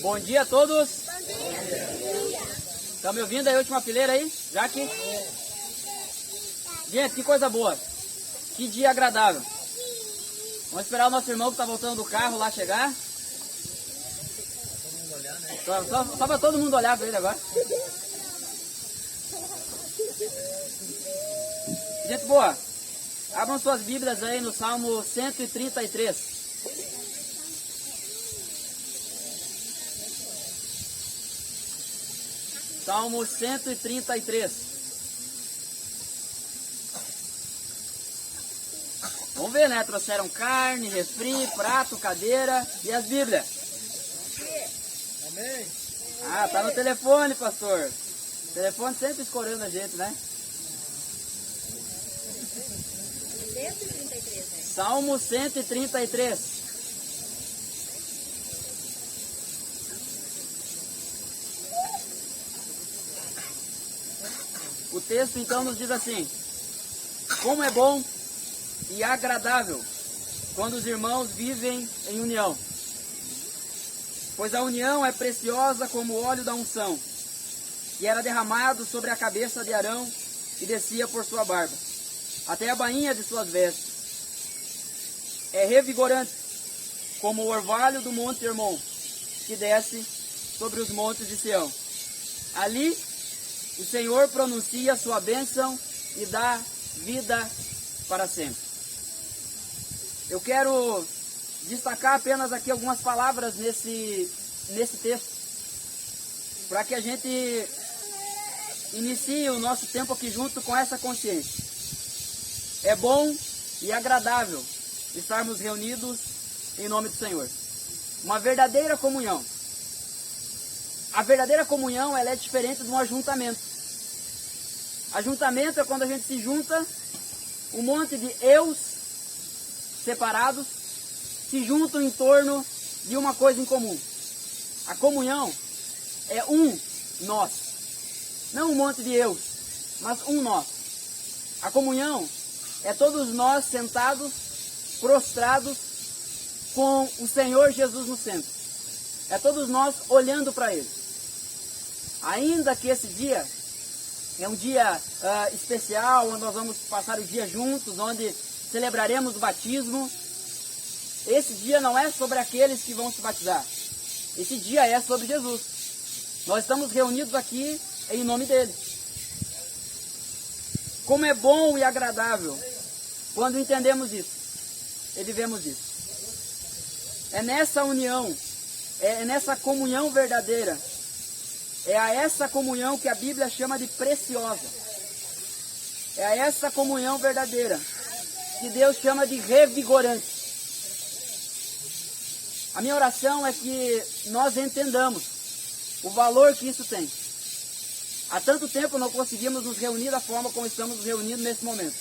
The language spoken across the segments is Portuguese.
Bom dia a todos. Bom dia. Estão me ouvindo aí, a última fileira aí? Jaque? Gente, que coisa boa. Que dia agradável. Vamos esperar o nosso irmão que está voltando do carro lá chegar. Só para todo mundo olhar para ele agora. Gente boa, abram suas Bíblias aí no Salmo 133. Salmo 133. Vamos ver, né? Trouxeram carne, refri, prato, cadeira e as Bíblias. Amém. Ah, tá no telefone, pastor. O telefone sempre escorando a gente, né? 133, né? Salmo 133. O texto então nos diz assim: como é bom e agradável quando os irmãos vivem em união. Pois a união é preciosa como o óleo da unção, que era derramado sobre a cabeça de Arão e descia por sua barba, até a bainha de suas vestes. É revigorante como o orvalho do monte Hermon, que desce sobre os montes de Sião. Ali o Senhor pronuncia sua bênção e dá vida para sempre. Eu quero destacar apenas aqui algumas palavras nesse texto, para que a gente inicie o nosso tempo aqui junto com essa consciência. É bom e agradável estarmos reunidos em nome do Senhor. Uma verdadeira comunhão. A verdadeira comunhão, ela é diferente de um ajuntamento. Ajuntamento é quando a gente se junta, um monte de eus separados se juntam em torno de uma coisa em comum. A comunhão é um nós. Não um monte de eus, mas um nós. A comunhão é todos nós sentados, prostrados, com o Senhor Jesus no centro. É todos nós olhando para Ele. Ainda que esse dia é um dia especial, onde nós vamos passar o dia juntos, onde celebraremos o batismo, esse dia não é sobre aqueles que vão se batizar. Esse dia é sobre Jesus. Nós estamos reunidos aqui em nome dele. Como é bom e agradável quando entendemos isso e vivemos isso. É nessa união, é nessa comunhão verdadeira, é a essa comunhão que a Bíblia chama de preciosa. É a essa comunhão verdadeira que Deus chama de revigorante. A minha oração é que nós entendamos o valor que isso tem. Há tanto tempo não conseguimos nos reunir da forma como estamos nos reunindo nesse momento.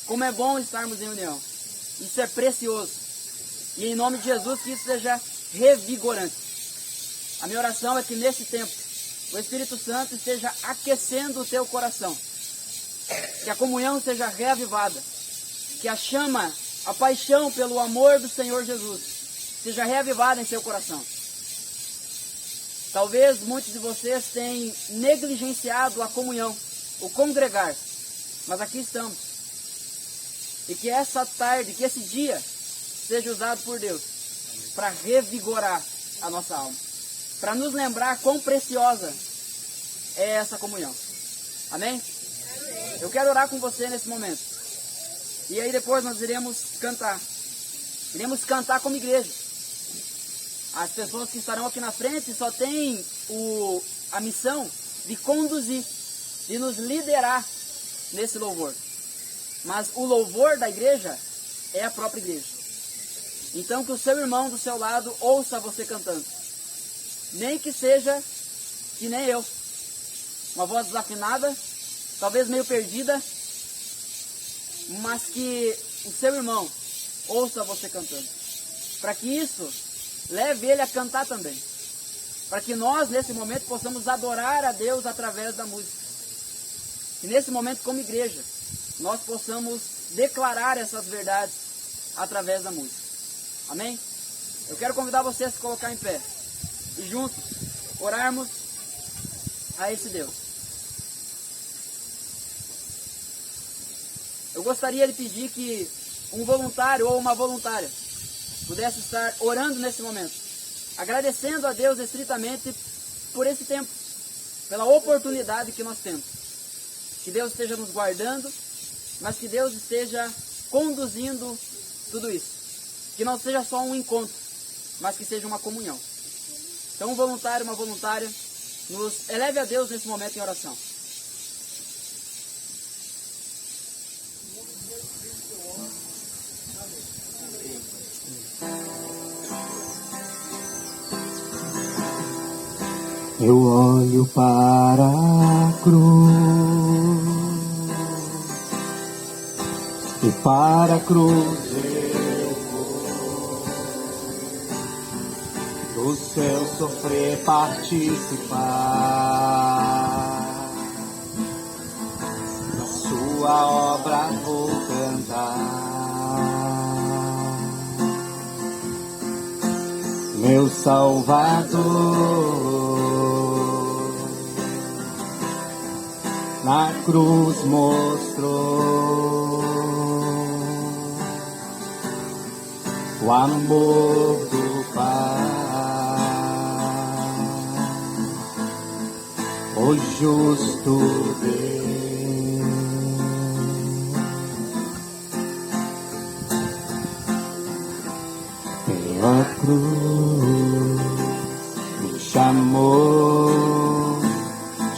Como é bom estarmos em união. Isso é precioso. E em nome de Jesus que isso seja revigorante. A minha oração é que nesse tempo o Espírito Santo esteja aquecendo o teu coração. Que a comunhão seja reavivada. Que a chama, a paixão pelo amor do Senhor Jesus seja reavivada em seu coração. Talvez muitos de vocês tenham negligenciado a comunhão, o congregar, mas aqui estamos. E que essa tarde, que esse dia seja usado por Deus para revigorar a nossa alma, para nos lembrar quão preciosa é essa comunhão. Amém? Eu quero orar com você nesse momento. E aí depois nós iremos cantar. Iremos cantar como igreja. As pessoas que estarão aqui na frente só têm a missão de conduzir, de nos liderar nesse louvor. Mas o louvor da igreja é a própria igreja. Então que o seu irmão do seu lado ouça você cantando. Nem que seja que nem eu. Uma voz desafinada, talvez meio perdida, mas que o seu irmão ouça você cantando. Para que isso leve ele a cantar também. Para que nós, nesse momento, possamos adorar a Deus através da música. E nesse momento, como igreja, nós possamos declarar essas verdades através da música. Amém? Eu quero convidar você a se colocar em pé. e juntos orarmos a esse Deus. Eu gostaria de pedir que um voluntário ou uma voluntária pudesse estar orando nesse momento, agradecendo a Deus estritamente por esse tempo, pela oportunidade que nós temos. Que Deus esteja nos guardando, mas que Deus esteja conduzindo tudo isso. Que não seja só um encontro, mas que seja uma comunhão. Então, um voluntário, uma voluntária, nos eleve a Deus nesse momento em oração. Eu olho para a cruz, e para a cruz eu vou, do seu sofrer participar, da sua obra vou cantar, meu Salvador. Na cruz mostrou o amor do Pai, o justo Deus. Pela cruz me chamou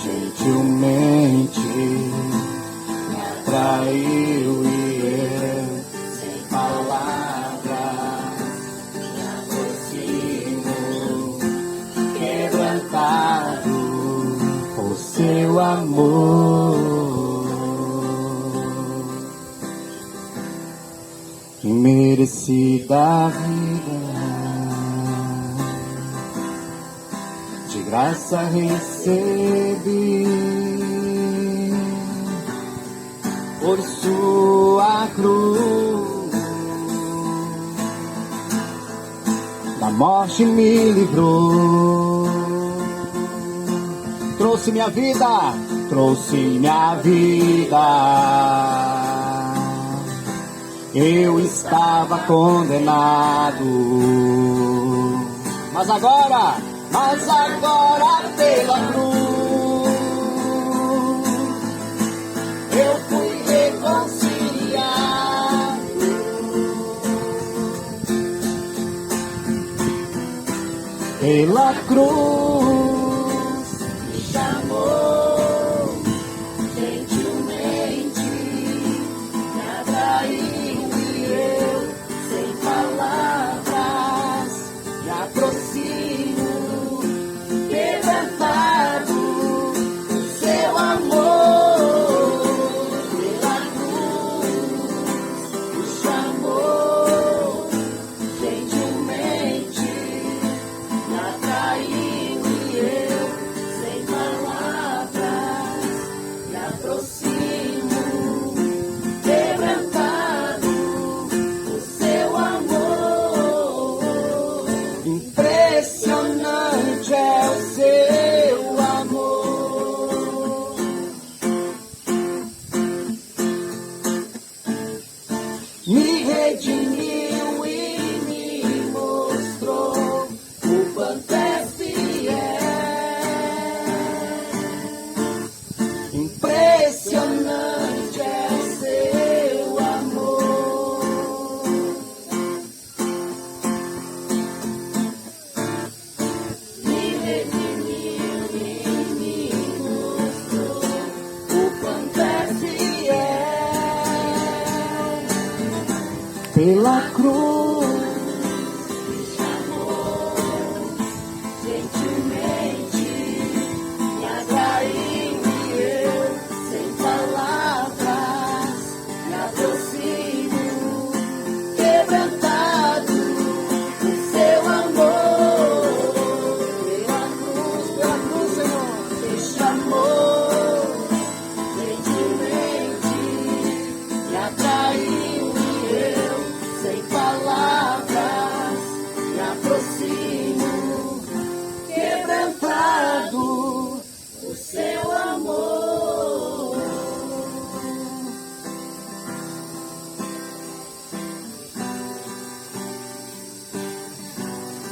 gentilmente, me atraiu e eu, sem palavras, me aproximo, quebrantado por seu amor, imerecida vida. De graça recebi, por sua cruz, da morte me livrou, trouxe minha vida, eu estava condenado, mas agora pela cruz eu fui reconciliado, pela cruz me chamou gentilmente, me atraiu e eu, sem palavras, me aproximo, quebrantado por seu amor, pela cruz me chamou gentilmente, me atraiu e eu, sem palavras, me aproximo, quebrantado por seu amor. Impressionante é o seu amor, me redimiu e me mostrou o quanto é fiel. Impressionante é o seu amor, me redimiu e me mostrou o quanto é fiel. Pela cruz me chamou gentilmente, me atraiu e eu, sem palavras, me aproximo, quebrantado por seu amor. Pela cruz, Senhor, me chamou gentilmente, me atraiu e eu, sem palavras, me aproximo,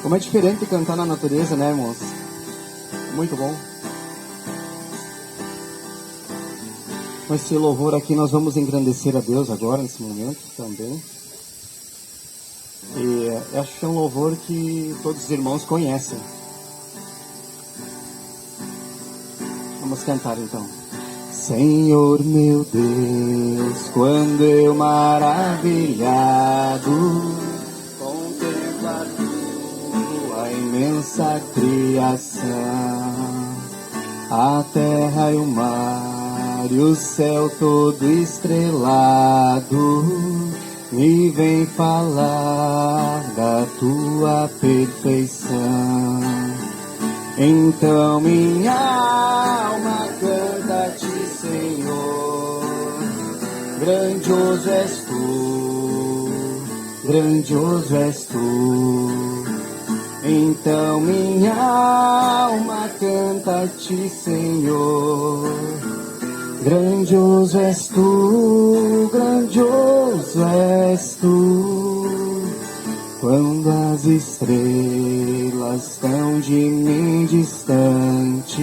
Como é diferente cantar na natureza, né, irmãos? Muito bom. Com esse louvor aqui nós vamos engrandecer a Deus agora, nesse momento também. E acho que é um louvor que todos os irmãos conhecem. Vamos cantar então. Senhor meu Deus, quando eu maravilhado contemplo a tua imensa criação, a terra e o mar e o céu todo estrelado, me vem falar da tua perfeição. Então minha alma canta-te, Senhor, grandioso és tu, grandioso és tu. Então minha alma canta-te, Senhor, grandioso és tu, grandioso és tu. Quando as estrelas estão de mim distantes,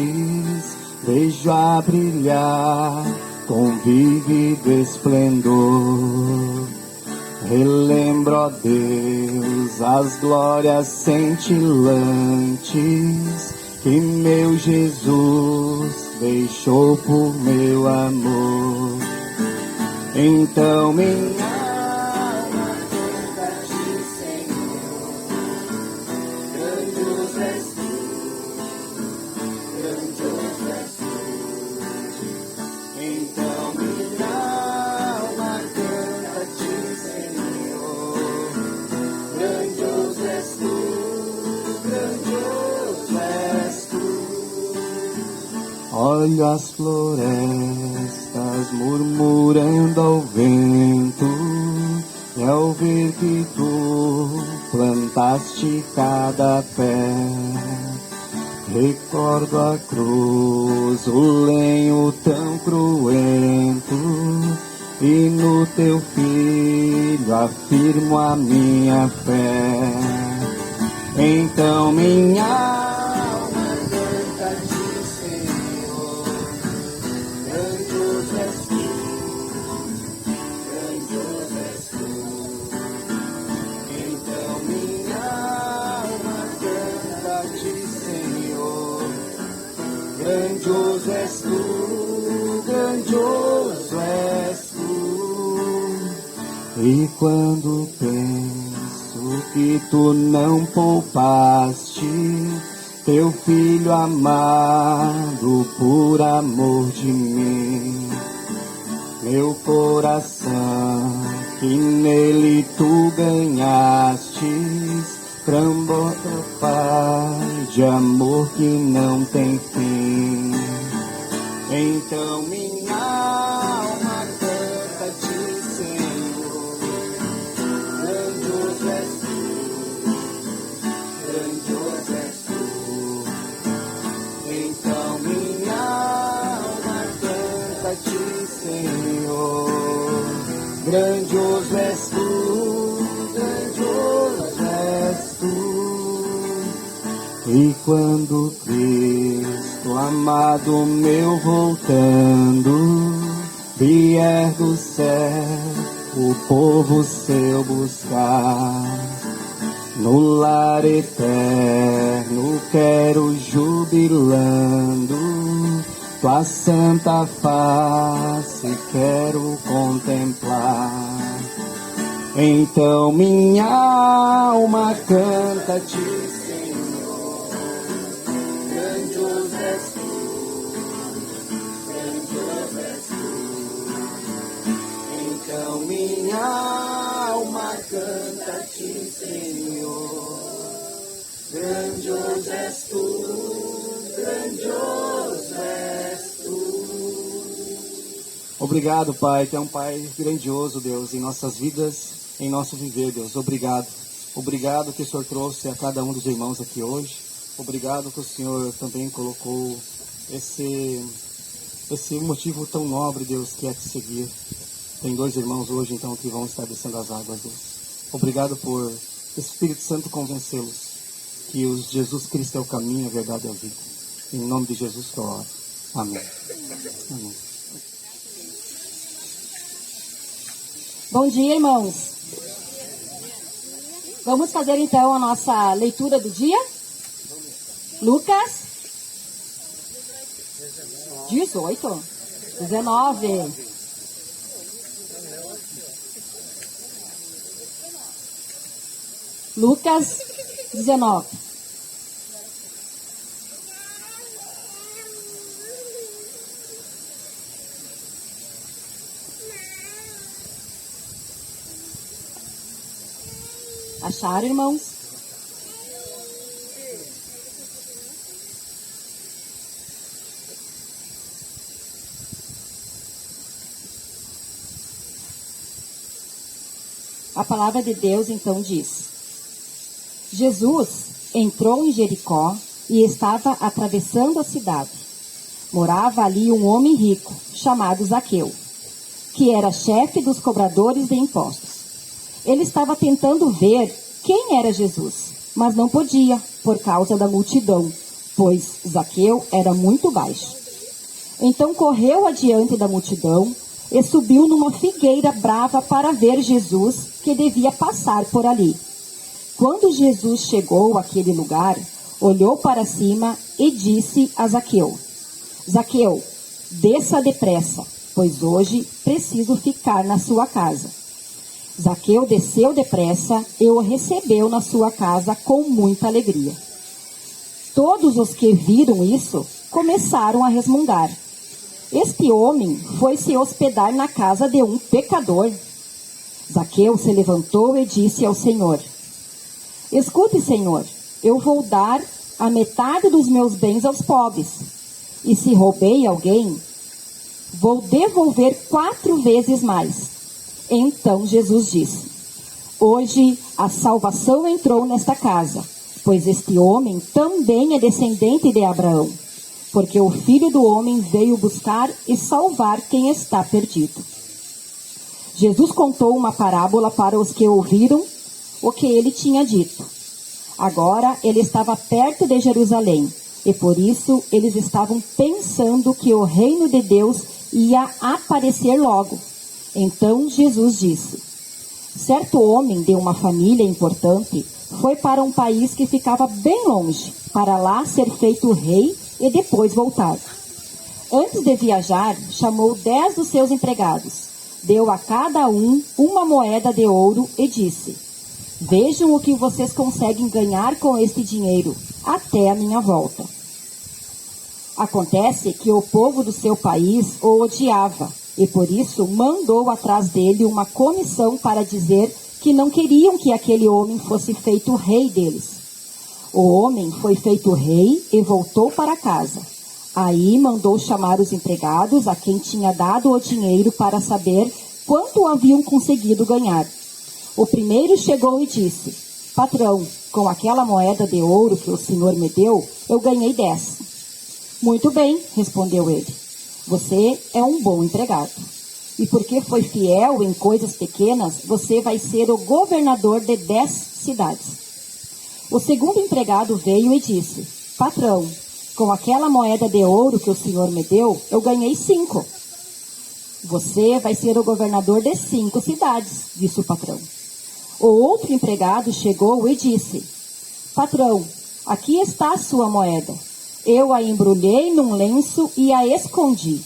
vejo a brilhar com vívido esplendor. Relembro, ó Deus, as glórias cintilantes que meu Jesus deixou por meu amor. Então minha alma canta-te, Senhor, grandioso és tu, grandioso és tu. Então minha alma canta-te, Senhor, grandioso és tu, grandioso és tu. Olho as florestas murmurando ao vento, e ao ver que tu plantaste cada pé, recordo a cruz, o lenho tão cruento, e no teu filho afirmo a minha fé. Então minha alma canta-te, Senhor, grandioso és tu, grandioso és tu. Então minha alma canta-te, Senhor, grandioso és tu, grandioso és tu. E quando penso que tu não poupaste teu filho amado por amor de mim, meu coração que nele tu ganhastes, transborda, Pai, de amor que não tem fim. Então minha alma canta-te, Senhor, grandioso és tu, grandioso és tu. Então minha alma canta-te, Senhor, grandioso és tu, grandioso és tu. E quando Cristo amado meu voltando vier do céu o povo seu buscar, no lar eterno quero jubilando tua santa face quero contemplar. Então minha alma canta-te, Senhor, grandioso és tu, grandioso és tu. Então minha alma canta-te, Senhor, grandioso és tu, grandioso és tu. Obrigado, Pai, que é um Pai grandioso, Deus, em nossas vidas, em nosso viver, Deus. Obrigado. Obrigado que o Senhor trouxe a cada um dos irmãos aqui hoje. Obrigado que o Senhor também colocou esse motivo tão nobre, Deus, que é te seguir. Tem 2 irmãos hoje, então, que vão estar descendo as águas, Deus. Obrigado por Espírito Santo convencê-los que o Jesus Cristo é o caminho, a verdade e a vida. Em nome de Jesus que eu oro. Amém. Amém. Bom dia, irmãos. Vamos fazer então a nossa leitura do dia? Lucas 18, 19. Lucas 19. Acharam, irmãos? A palavra de Deus então diz: Jesus entrou em Jericó e estava atravessando a cidade. Morava ali um homem rico, chamado Zaqueu, que era chefe dos cobradores de impostos. Ele estava tentando ver quem era Jesus, mas não podia, por causa da multidão, pois Zaqueu era muito baixo. Então correu adiante da multidão e subiu numa figueira brava para ver Jesus, que devia passar por ali. Quando Jesus chegou àquele lugar, olhou para cima e disse a Zaqueu: Zaqueu, desça depressa, pois hoje preciso ficar na sua casa. Zaqueu desceu depressa e o recebeu na sua casa com muita alegria. Todos os que viram isso começaram a resmungar. Este homem foi se hospedar na casa de um pecador. Zaqueu se levantou e disse ao Senhor: Escute, Senhor, eu vou dar a metade dos meus bens aos pobres. E se roubei alguém, vou devolver 4 vezes mais. Então Jesus disse: Hoje a salvação entrou nesta casa, pois este homem também é descendente de Abraão, porque o Filho do Homem veio buscar e salvar quem está perdido. Jesus contou uma parábola para os que ouviram o que ele tinha dito. Agora ele estava perto de Jerusalém, e por isso eles estavam pensando que o reino de Deus ia aparecer logo. Então Jesus disse: Certo homem de uma família importante foi para um país que ficava bem longe, para lá ser feito rei e depois voltar. Antes de viajar, chamou 10 dos seus empregados, deu a cada um uma moeda de ouro e disse: Vejam o que vocês conseguem ganhar com este dinheiro, até a minha volta. Acontece que o povo do seu país o odiava, e por isso mandou atrás dele uma comissão para dizer que não queriam que aquele homem fosse feito rei deles. O homem foi feito rei e voltou para casa. Aí mandou chamar os empregados a quem tinha dado o dinheiro para saber quanto haviam conseguido ganhar. O primeiro chegou e disse: Patrão, com aquela moeda de ouro que o senhor me deu, eu ganhei 10. Muito bem, respondeu ele. Você é um bom empregado. E porque foi fiel em coisas pequenas, você vai ser o governador de 10 cidades. O segundo empregado veio e disse: Patrão, com aquela moeda de ouro que o senhor me deu, eu ganhei 5. Você vai ser o governador de 5 cidades, disse o patrão. O outro empregado chegou e disse: Patrão, aqui está a sua moeda. Eu a embrulhei num lenço e a escondi.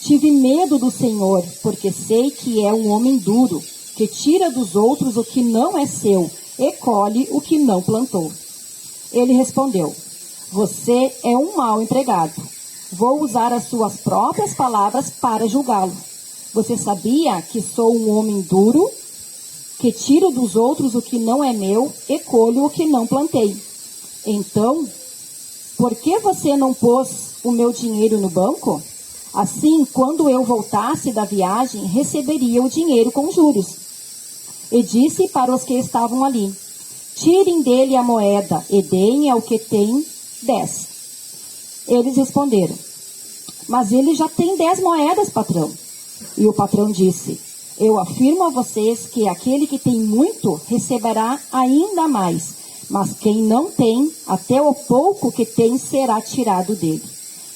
Tive medo do Senhor, porque sei que é um homem duro, que tira dos outros o que não é seu e colhe o que não plantou. Ele respondeu: Você é um mau empregado. Vou usar as suas próprias palavras para julgá-lo. Você sabia que sou um homem duro, que tiro dos outros o que não é meu e colho o que não plantei. Então, por que você não pôs o meu dinheiro no banco? Assim, quando eu voltasse da viagem, receberia o dinheiro com juros. E disse para os que estavam ali: Tirem dele a moeda e deem ao que tem 10. Eles responderam: Mas ele já tem 10 moedas, patrão. E o patrão disse: Eu afirmo a vocês que aquele que tem muito receberá ainda mais, mas quem não tem, até o pouco que tem será tirado dele.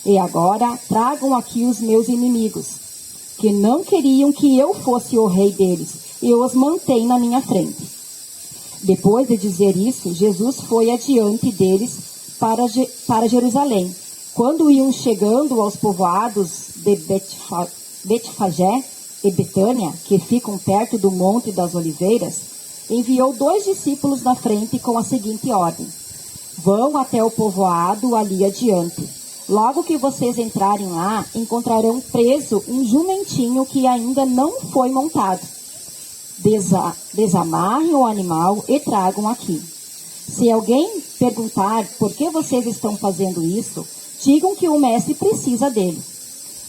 E agora tragam aqui os meus inimigos, que não queriam que eu fosse o rei deles, e os mantém na minha frente. Depois de dizer isso, Jesus foi adiante deles para Jerusalém. Quando iam chegando aos povoados de Betfagé e Betânia, que ficam perto do Monte das Oliveiras, enviou 2 discípulos na frente com a seguinte ordem: vão até o povoado ali adiante. Logo que vocês entrarem lá, encontrarão preso um jumentinho que ainda não foi montado. Desamarrem o animal e tragam aqui. Se alguém perguntar por que vocês estão fazendo isso, digam que o mestre precisa dele.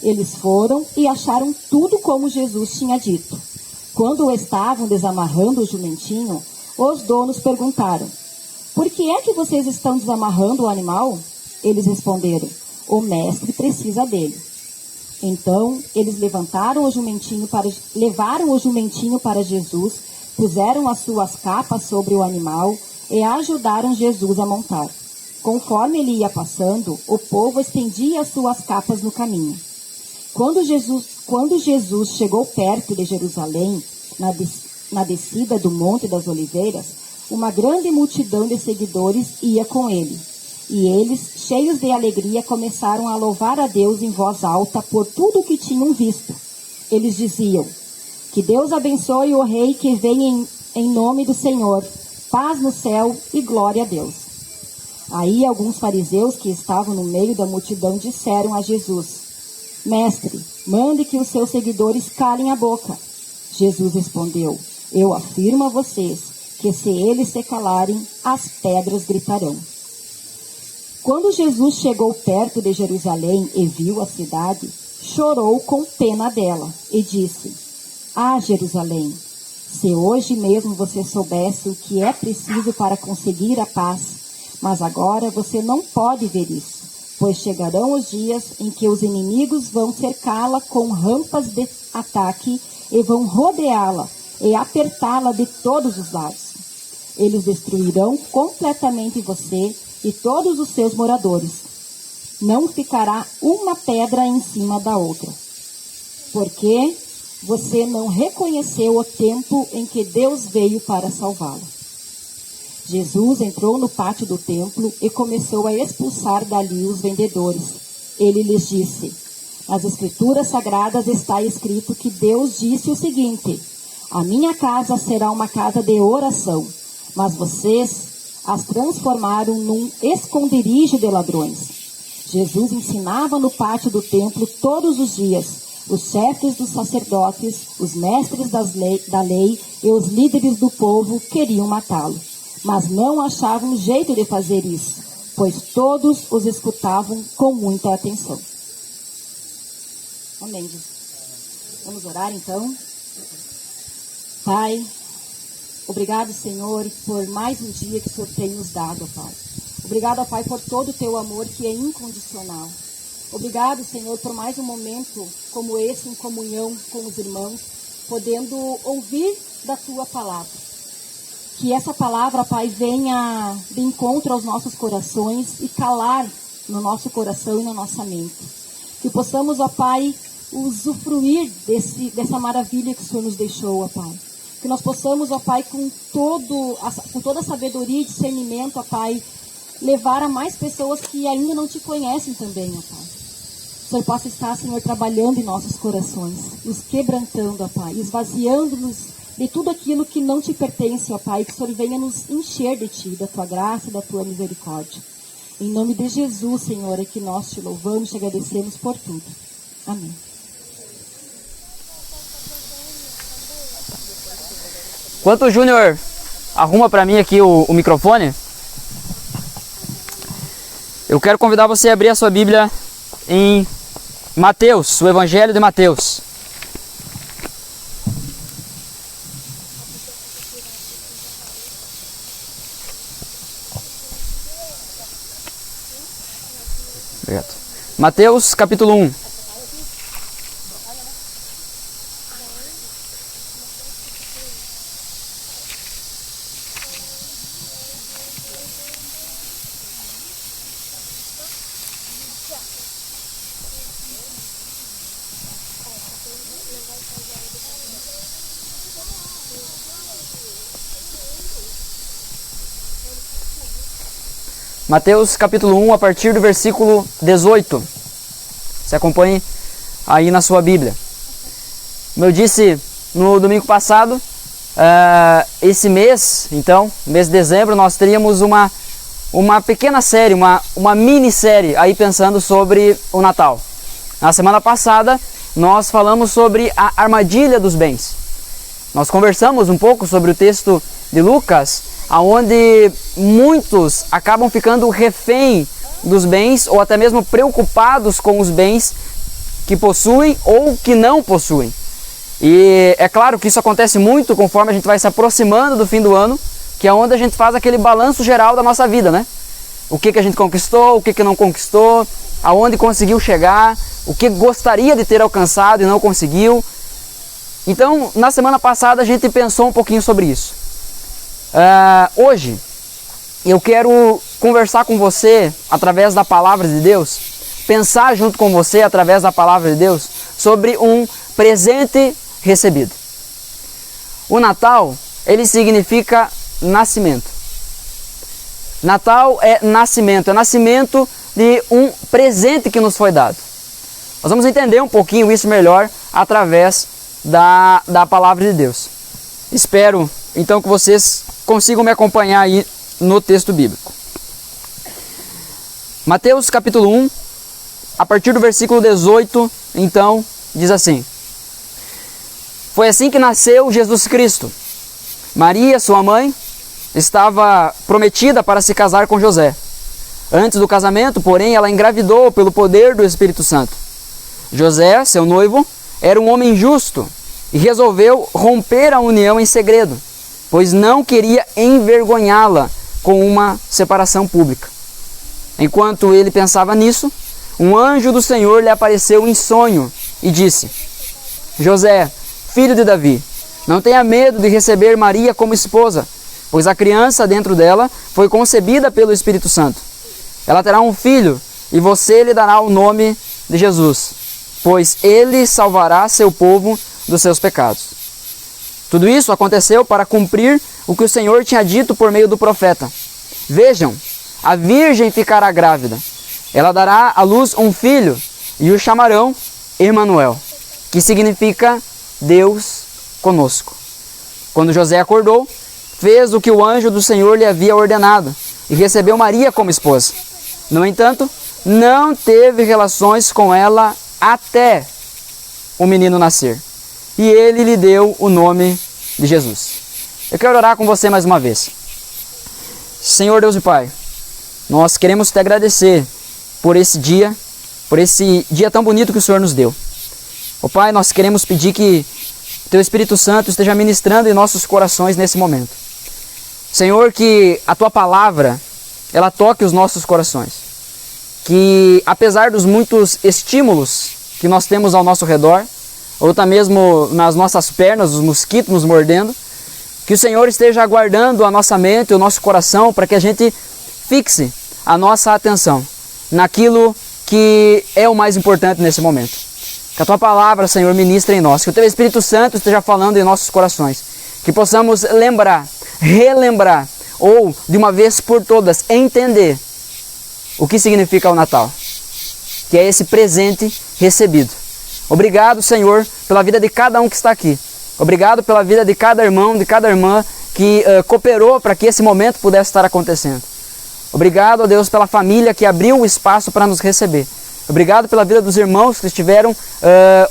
Eles foram e acharam tudo como Jesus tinha dito. Quando estavam desamarrando o jumentinho, os donos perguntaram: por que é que vocês estão desamarrando o animal? Eles responderam: o mestre precisa dele. Então, eles levaram o jumentinho para Jesus, puseram as suas capas sobre o animal e ajudaram Jesus a montar. Conforme ele ia passando, o povo estendia as suas capas no caminho. Quando Jesus chegou perto de Jerusalém, na descida do Monte das Oliveiras, uma grande multidão de seguidores ia com ele. E eles, cheios de alegria, começaram a louvar a Deus em voz alta por tudo o que tinham visto. Eles diziam: que Deus abençoe o rei que vem em nome do Senhor, paz no céu e glória a Deus. Aí alguns fariseus que estavam no meio da multidão disseram a Jesus: mestre, mande que os seus seguidores calem a boca. Jesus respondeu: eu afirmo a vocês que se eles se calarem, as pedras gritarão. Quando Jesus chegou perto de Jerusalém e viu a cidade, chorou com pena dela e disse: ah, Jerusalém, se hoje mesmo você soubesse o que é preciso para conseguir a paz, mas agora você não pode ver isso, pois chegarão os dias em que os inimigos vão cercá-la com rampas de ataque e vão rodeá-la e apertá-la de todos os lados. Eles destruirão completamente você e todos os seus moradores. Não ficará uma pedra em cima da outra. Porque você não reconheceu o tempo em que Deus veio para salvá-lo. Jesus entrou no pátio do templo e começou a expulsar dali os vendedores. Ele lhes disse: nas Escrituras Sagradas está escrito que Deus disse o seguinte: a minha casa será uma casa de oração, mas vocês as transformaram num esconderijo de ladrões. Jesus ensinava no pátio do templo todos os dias. Os chefes dos sacerdotes, os mestres da lei e os líderes do povo queriam matá-lo, mas não achavam jeito de fazer isso, pois todos os escutavam com muita atenção. Amém, Jesus. Vamos orar então. Pai, obrigado, Senhor, por mais um dia que o Senhor tem nos dado, Pai. Obrigado, Pai, por todo o teu amor que é incondicional. Obrigado, Senhor, por mais um momento como esse, em comunhão com os irmãos, podendo ouvir da tua palavra. Que essa palavra, Pai, venha de encontro aos nossos corações e calar no nosso coração e na nossa mente. Que possamos, ó Pai, usufruir dessa maravilha que o Senhor nos deixou, ó Pai. Que nós possamos, ó Pai, com toda a sabedoria e discernimento, ó Pai, levar a mais pessoas que ainda não te conhecem também, ó Pai. Que o Senhor possa estar, Senhor, trabalhando em nossos corações, nos quebrantando, ó Pai, esvaziando-nos de tudo aquilo que não te pertence, ó Pai, que o Senhor venha nos encher de Ti, da Tua graça e da Tua misericórdia. Em nome de Jesus, Senhor, é que nós te louvamos e te agradecemos por tudo. Amém. Enquanto o Júnior arruma para mim aqui o microfone, eu quero convidar você a abrir a sua Bíblia em Mateus, o Evangelho de Mateus. Obrigado. Mateus capítulo 1. Mateus capítulo 1, a partir do versículo 18. Você acompanhe aí na sua Bíblia. Como eu disse no domingo passado, esse mês, então, mês de dezembro, nós teríamos uma pequena série, uma minissérie aí pensando sobre o Natal. Na semana passada, nós falamos sobre a armadilha dos bens. Nós conversamos um pouco sobre o texto de Lucas, onde muitos acabam ficando refém dos bens ou até mesmo preocupados com os bens que possuem ou que não possuem. E é claro que isso acontece muito conforme a gente vai se aproximando do fim do ano, que é onde a gente faz aquele balanço geral da nossa vida, né? O que a gente conquistou, o que não conquistou, aonde conseguiu chegar, o que gostaria de ter alcançado e não conseguiu. Então, na semana passada a gente pensou um pouquinho sobre isso. Hoje, eu quero conversar com você através da Palavra de Deus, pensar junto com você através da Palavra de Deus sobre um presente recebido. O Natal, ele significa nascimento. Natal é nascimento de um presente que nos foi dado. Nós vamos entender um pouquinho isso melhor através da Palavra de Deus. Espero então que vocês consigam me acompanhar aí no texto bíblico. Mateus capítulo 1, a partir do versículo 18, então, diz assim: Foi assim que nasceu Jesus Cristo. Maria, sua mãe, estava prometida para se casar com José. Antes do casamento, porém, ela engravidou pelo poder do Espírito Santo. José, seu noivo, era um homem justo e resolveu romper a união em segredo, pois não queria envergonhá-la com uma separação pública. Enquanto ele pensava nisso, um anjo do Senhor lhe apareceu em sonho e disse: José, filho de Davi, não tenha medo de receber Maria como esposa, pois a criança dentro dela foi concebida pelo Espírito Santo. Ela terá um filho e você lhe dará o nome de Jesus, pois ele salvará seu povo dos seus pecados. Tudo isso aconteceu para cumprir o que o Senhor tinha dito por meio do profeta: Vejam, a virgem ficará grávida. Ela dará à luz um filho e o chamarão Emanuel, que significa Deus conosco. Quando José acordou, fez o que o anjo do Senhor lhe havia ordenado e recebeu Maria como esposa. No entanto, não teve relações com ela até o menino nascer. E ele lhe deu o nome de Jesus. Eu quero orar com você mais uma vez. Senhor Deus e Pai, nós queremos te agradecer por esse dia tão bonito que o Senhor nos deu. Ó Pai, nós queremos pedir que Teu Espírito Santo esteja ministrando em nossos corações nesse momento. Senhor, que a Tua Palavra, ela toque os nossos corações. Que apesar dos muitos estímulos que nós temos ao nosso redor, ou até mesmo nas nossas pernas, os mosquitos nos mordendo, que o Senhor esteja guardando a nossa mente, o nosso coração, para que a gente fixe a nossa atenção naquilo que é o mais importante nesse momento. Que a Tua Palavra, Senhor, ministre em nós, que o Teu Espírito Santo esteja falando em nossos corações, que possamos lembrar, relembrar, ou de uma vez por todas entender o que significa o Natal, que é esse presente recebido. Obrigado, Senhor, pela vida de cada um que está aqui. Obrigado pela vida de cada irmão, de cada irmã que cooperou para que esse momento pudesse estar acontecendo. Obrigado, ó Deus, pela família que abriu o espaço para nos receber. Obrigado pela vida dos irmãos que estiveram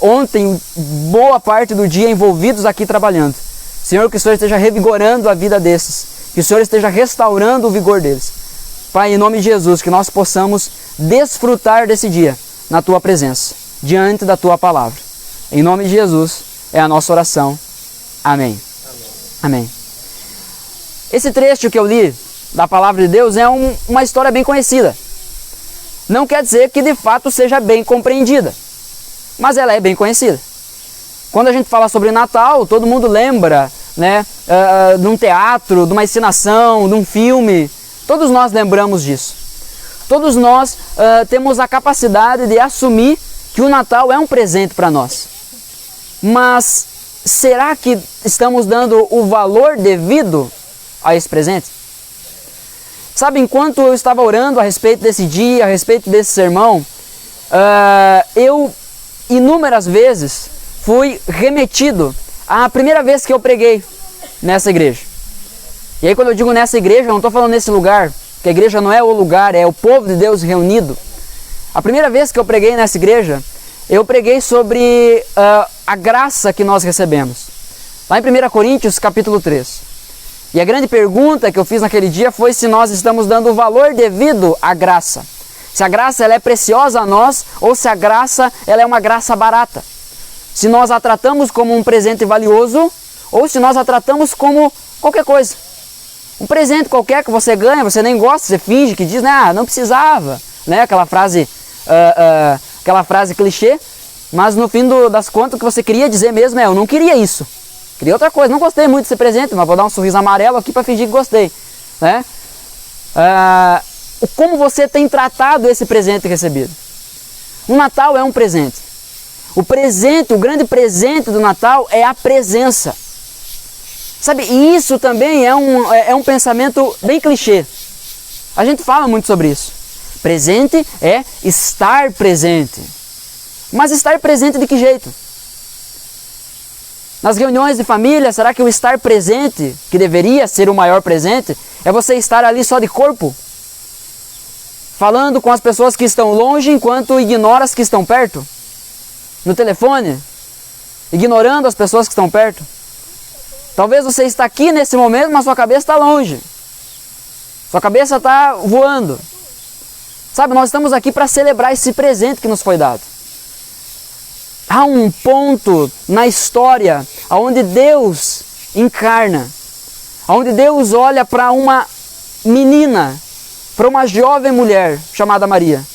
ontem, boa parte do dia, envolvidos aqui trabalhando. Senhor, que o Senhor esteja revigorando a vida desses, que o Senhor esteja restaurando o vigor deles. Pai, em nome de Jesus, que nós possamos desfrutar desse dia na Tua presença, diante da Tua Palavra. Em nome de Jesus é a nossa oração. Amém. Amém. Esse trecho que eu li da Palavra de Deus é uma história bem conhecida. Não quer dizer que de fato seja bem compreendida, mas ela é bem conhecida. Quando a gente fala sobre Natal, todo mundo lembra, né, de um teatro, de uma encenação, de um filme. Todos nós lembramos disso. Todos nós temos a capacidade de assumir que o Natal é um presente para nós. Mas será que estamos dando o valor devido a esse presente? Sabe, enquanto eu estava orando a respeito desse dia, a respeito desse sermão, eu inúmeras vezes fui remetido à primeira vez que eu preguei nessa igreja. E aí quando eu digo nessa igreja, eu não estou falando nesse lugar, porque a igreja não é o lugar, é o povo de Deus reunido. A primeira vez que eu preguei nessa igreja, eu preguei sobre a graça que nós recebemos. Lá em 1 Coríntios capítulo 3. E a grande pergunta que eu fiz naquele dia foi se nós estamos dando o valor devido à graça. Se a graça ela é preciosa a nós ou se a graça ela é uma graça barata. Se nós a tratamos como um presente valioso ou se nós a tratamos como qualquer coisa. Um presente qualquer que você ganha, você nem gosta, você finge que diz, né, não precisava. Né? Aquela frase clichê, mas no fim das contas o que você queria dizer mesmo é, eu não queria isso. Queria outra coisa, não gostei muito desse presente, mas vou dar um sorriso amarelo aqui para fingir que gostei. Né? Como você tem tratado esse presente recebido? O Natal é um presente. O grande presente do Natal é a presença. Sabe, e isso também é um pensamento bem clichê. A gente fala muito sobre isso. Presente é estar presente. Mas estar presente de que jeito? Nas reuniões de família, será que o estar presente, que deveria ser o maior presente, é você estar ali só de corpo? Falando com as pessoas que estão longe enquanto ignora as que estão perto? No telefone? Ignorando as pessoas que estão perto? Talvez você está aqui nesse momento, mas sua cabeça está longe. Sua cabeça está voando. Sabe, nós estamos aqui para celebrar esse presente que nos foi dado. Há um ponto na história onde Deus encarna, onde Deus olha para uma menina, para uma jovem mulher chamada Maria.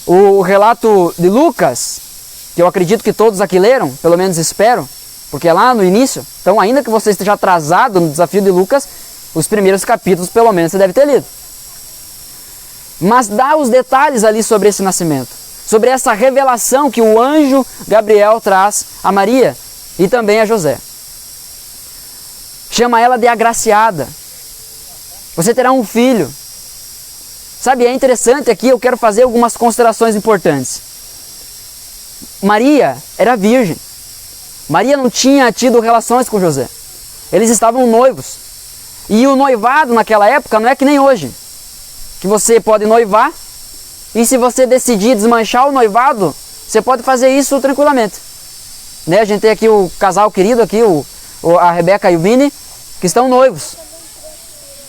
O relato de Lucas, que eu acredito que todos aqui leram, pelo menos espero, porque é lá no início, então ainda que você esteja atrasado no desafio de Lucas, os primeiros capítulos pelo menos você deve ter lido. Mas dá os detalhes ali sobre esse nascimento. Sobre essa revelação que o anjo Gabriel traz a Maria e também a José. Chama ela de agraciada. Você terá um filho. Sabe, é interessante aqui, eu quero fazer algumas considerações importantes. Maria era virgem. Maria não tinha tido relações com José. Eles estavam noivos. E o noivado naquela época não é que nem hoje. Que você pode noivar. E se você decidir desmanchar o noivado, você pode fazer isso tranquilamente. Né? A gente tem aqui o casal querido, aqui, a Rebeca e o Vini, que estão noivos.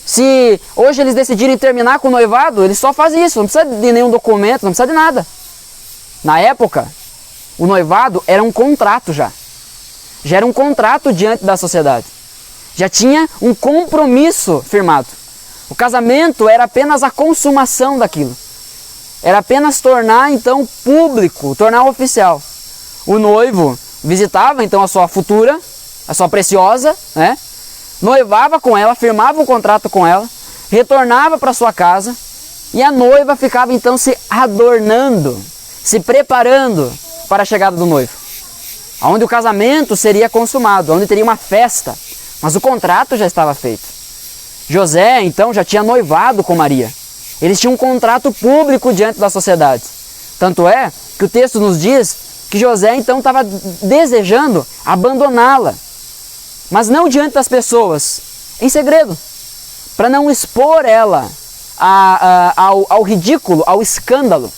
Se hoje eles decidirem terminar com o noivado, eles só fazem isso, não precisa de nenhum documento, não precisa de nada. Na época, o noivado era um contrato já. Já era um contrato diante da sociedade. Já tinha um compromisso firmado. O casamento era apenas a consumação daquilo. Era apenas tornar então público, tornar oficial. O noivo visitava então a sua futura, a sua preciosa, né? Noivava com ela, firmava um contrato com ela, retornava para sua casa e a noiva ficava então se adornando, se preparando para a chegada do noivo. Onde o casamento seria consumado, onde teria uma festa, mas o contrato já estava feito. José então já tinha noivado com Maria. Eles tinham um contrato público diante da sociedade. Tanto é que o texto nos diz que José então estava desejando abandoná-la. Mas não diante das pessoas, em segredo. Para não expor ela ao ridículo, ao escândalo.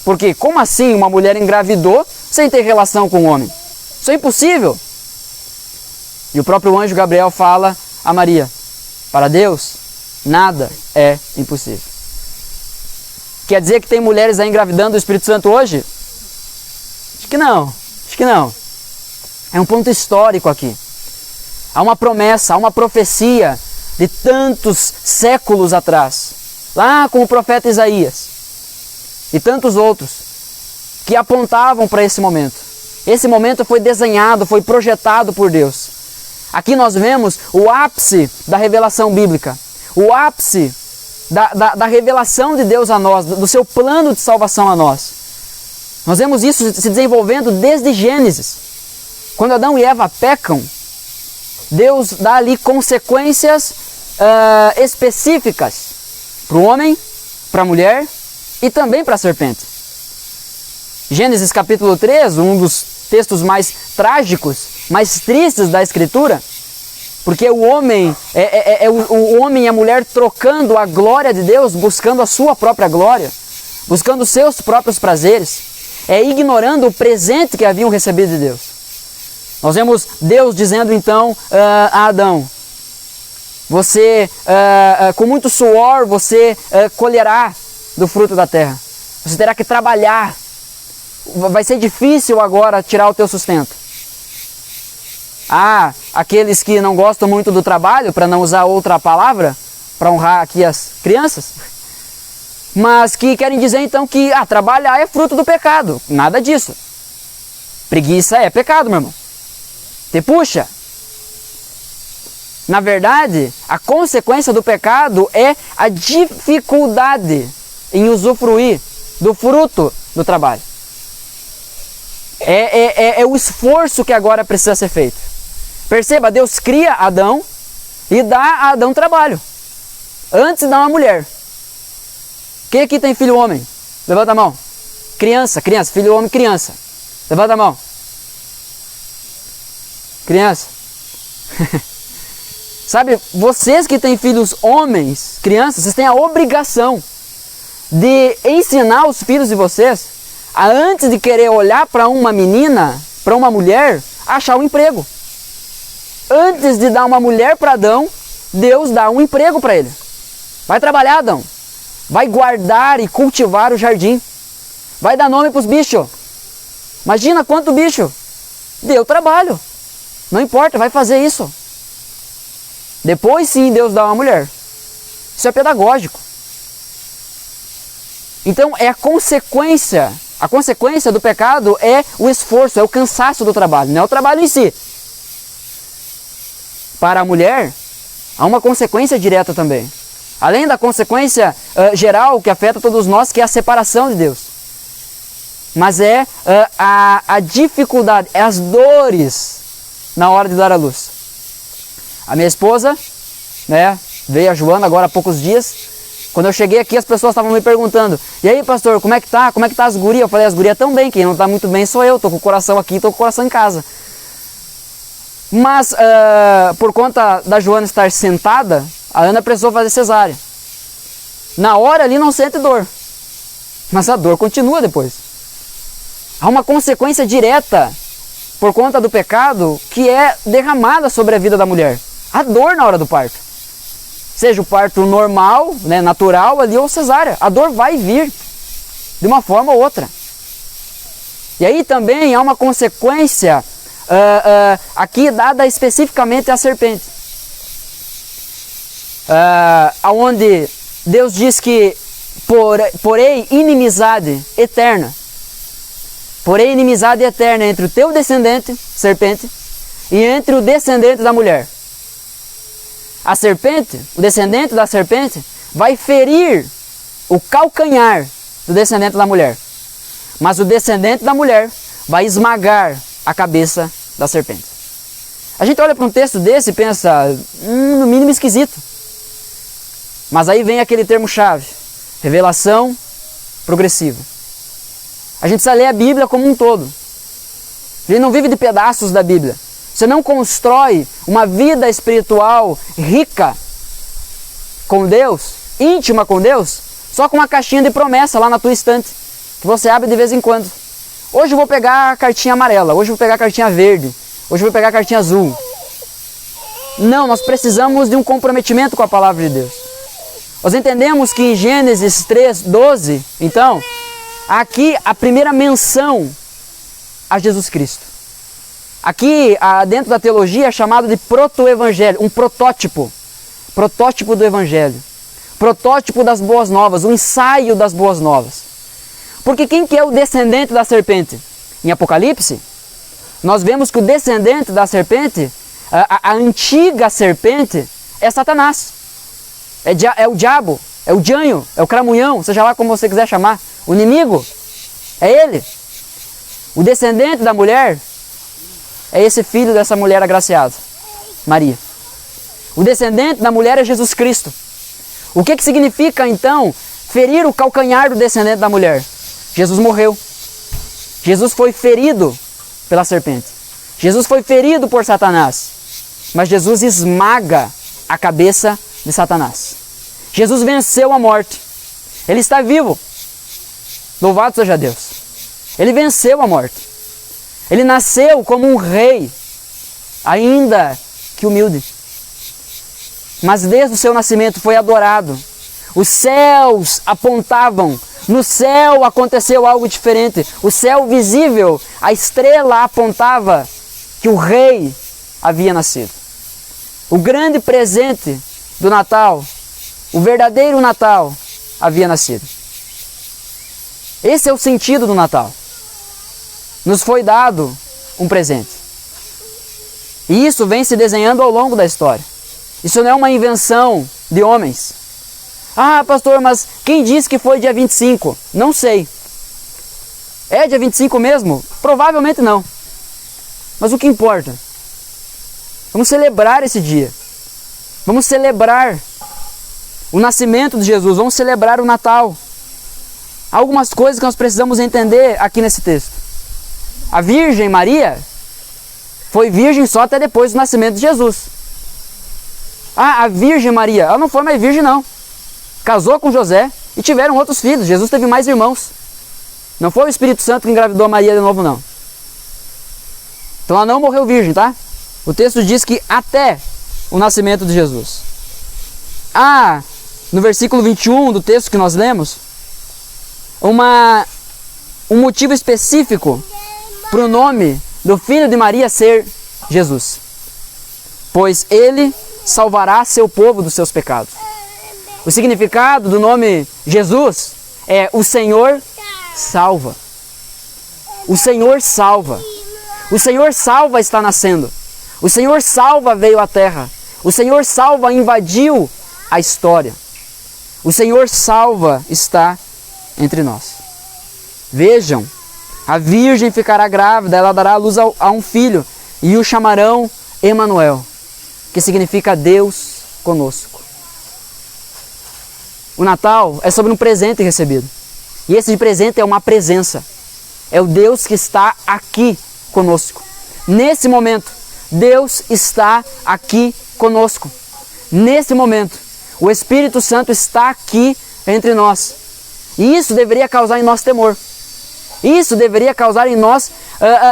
Porque como assim uma mulher engravidou sem ter relação com um homem? Isso é impossível. E o próprio anjo Gabriel fala a Maria, para Deus, nada é impossível. Quer dizer que tem mulheres aí engravidando do Espírito Santo hoje? Acho que não. É um ponto histórico aqui. Há uma promessa, há uma profecia de tantos séculos atrás. Lá com o profeta Isaías. E tantos outros. Que apontavam para esse momento. Esse momento foi desenhado, foi projetado por Deus. Aqui nós vemos o ápice da revelação bíblica. O ápice da revelação de Deus a nós, do seu plano de salvação a nós. Nós vemos isso se desenvolvendo desde Gênesis. Quando Adão e Eva pecam, Deus dá ali consequências específicas para o homem, para a mulher e também para a serpente. Gênesis capítulo 3, um dos textos mais trágicos, mais tristes da Escritura, porque o homem o homem e a mulher trocando a glória de Deus, buscando a sua própria glória, buscando os seus próprios prazeres, ignorando o presente que haviam recebido de Deus. Nós vemos Deus dizendo então a Adão: você, com muito suor, você colherá do fruto da terra. Você terá que trabalhar. Vai ser difícil agora tirar o teu sustento. Aqueles que não gostam muito do trabalho, para não usar outra palavra, para honrar aqui as crianças, mas que querem dizer então que trabalhar é fruto do pecado. Nada disso. Preguiça é pecado, meu irmão. Te puxa. Na verdade, a consequência do pecado é a dificuldade em usufruir do fruto do trabalho. É o esforço que agora precisa ser feito. Perceba, Deus cria Adão e dá a Adão trabalho. Antes dá uma mulher. Quem aqui tem filho homem? Levanta a mão. Criança, filho homem, criança. Levanta a mão. Criança. Sabe, vocês que têm filhos homens, crianças, vocês têm a obrigação de ensinar os filhos de vocês a, antes de querer olhar para uma menina, para uma mulher, achar um emprego. Antes de dar uma mulher para Adão, Deus dá um emprego para ele. Vai trabalhar, Adão. Vai guardar e cultivar o jardim. Vai dar nome para os bichos. Imagina quanto bicho. Deu trabalho. Não importa, vai fazer isso. Depois sim Deus dá uma mulher. Isso é pedagógico. Então é a consequência. A consequência do pecado é o esforço, é o cansaço do trabalho, não é o trabalho em si. Para a mulher, há uma consequência direta também. Além da consequência geral que afeta todos nós, que é a separação de Deus. Mas é a dificuldade, é as dores na hora de dar à luz. A minha esposa, veio a Joana agora há poucos dias. Quando eu cheguei aqui, as pessoas estavam me perguntando: e aí, pastor, como é que tá? Como é que tá as gurias? Eu falei: as gurias estão bem, quem não está muito bem sou eu, estou com o coração aqui, estou com o coração em casa. Mas, por conta da Joana estar sentada, a Ana precisou fazer cesárea. Na hora ali não sente dor, mas a dor continua depois. Há uma consequência direta por conta do pecado que é derramada sobre a vida da mulher. A dor na hora do parto. Seja o parto normal, natural ali, ou cesárea. A dor vai vir de uma forma ou outra. E aí também há uma consequência aqui dada especificamente à serpente. Onde Deus diz que porém inimizade eterna. Porém inimizade eterna entre o teu descendente, serpente, e entre o descendente da mulher. A serpente, o descendente da serpente, vai ferir o calcanhar do descendente da mulher. Mas o descendente da mulher vai esmagar a cabeça da serpente. A gente olha para um texto desse e pensa, no mínimo esquisito. Mas aí vem aquele termo-chave, revelação progressiva. A gente precisa ler a Bíblia como um todo. A gente não vive de pedaços da Bíblia. Você não constrói uma vida espiritual rica com Deus, íntima com Deus, só com uma caixinha de promessa lá na tua estante, que você abre de vez em quando. Hoje eu vou pegar a cartinha amarela, hoje eu vou pegar a cartinha verde, hoje eu vou pegar a cartinha azul. Não, nós precisamos de um comprometimento com a palavra de Deus. Nós entendemos que em Gênesis 3:12, então, aqui a primeira menção a Jesus Cristo. Aqui, dentro da teologia, é chamado de proto-evangelho, um protótipo. Protótipo do evangelho. Protótipo das boas novas, um ensaio das boas novas. Porque quem que é o descendente da serpente? Em Apocalipse, nós vemos que o descendente da serpente, a antiga serpente, é Satanás. É o diabo, é o dianho, é o cramunhão, seja lá como você quiser chamar. O inimigo é ele. O descendente da mulher é esse filho dessa mulher agraciada, Maria. O descendente da mulher é Jesus Cristo. O que significa, então, ferir o calcanhar do descendente da mulher? Jesus morreu. Jesus foi ferido pela serpente. Jesus foi ferido por Satanás. Mas Jesus esmaga a cabeça de Satanás. Jesus venceu a morte. Ele está vivo. Louvado seja Deus. Ele venceu a morte. Ele nasceu como um rei, ainda que humilde. Mas desde o seu nascimento foi adorado. Os céus apontavam. No céu aconteceu algo diferente. O céu visível, a estrela apontava que o rei havia nascido. O grande presente do Natal, o verdadeiro Natal, havia nascido. Esse é o sentido do Natal. Nos foi dado um presente. E isso vem se desenhando ao longo da história. Isso não é uma invenção de homens. Ah, pastor, mas quem disse que foi dia 25? Não sei. É dia 25 mesmo? Provavelmente não. Mas o que importa? Vamos celebrar esse dia. Vamos celebrar o nascimento de Jesus. Vamos celebrar o Natal. Há algumas coisas que nós precisamos entender aqui nesse texto. A Virgem Maria foi virgem só até depois do nascimento de Jesus. Ah, a Virgem Maria, ela não foi mais virgem não. Casou com José e tiveram outros filhos. Jesus teve mais irmãos. Não foi o Espírito Santo que engravidou a Maria de novo não. Então ela não morreu virgem, tá? O texto diz que até o nascimento de Jesus. Ah, no versículo 21 do texto que nós lemos, um motivo específico para o nome do filho de Maria ser Jesus. Pois ele salvará seu povo dos seus pecados. O significado do nome Jesus é o Senhor salva. O Senhor salva. O Senhor salva está nascendo. O Senhor salva veio à terra. O Senhor salva invadiu a história. O Senhor salva está entre nós. Vejam, a virgem ficará grávida, ela dará à luz a um filho e o chamarão Emanuel, que significa Deus conosco. O Natal é sobre um presente recebido. E esse presente é uma presença. É o Deus que está aqui conosco. Nesse momento, Deus está aqui conosco. Nesse momento, o Espírito Santo está aqui entre nós. E isso deveria causar em nós temor. Isso deveria causar em nós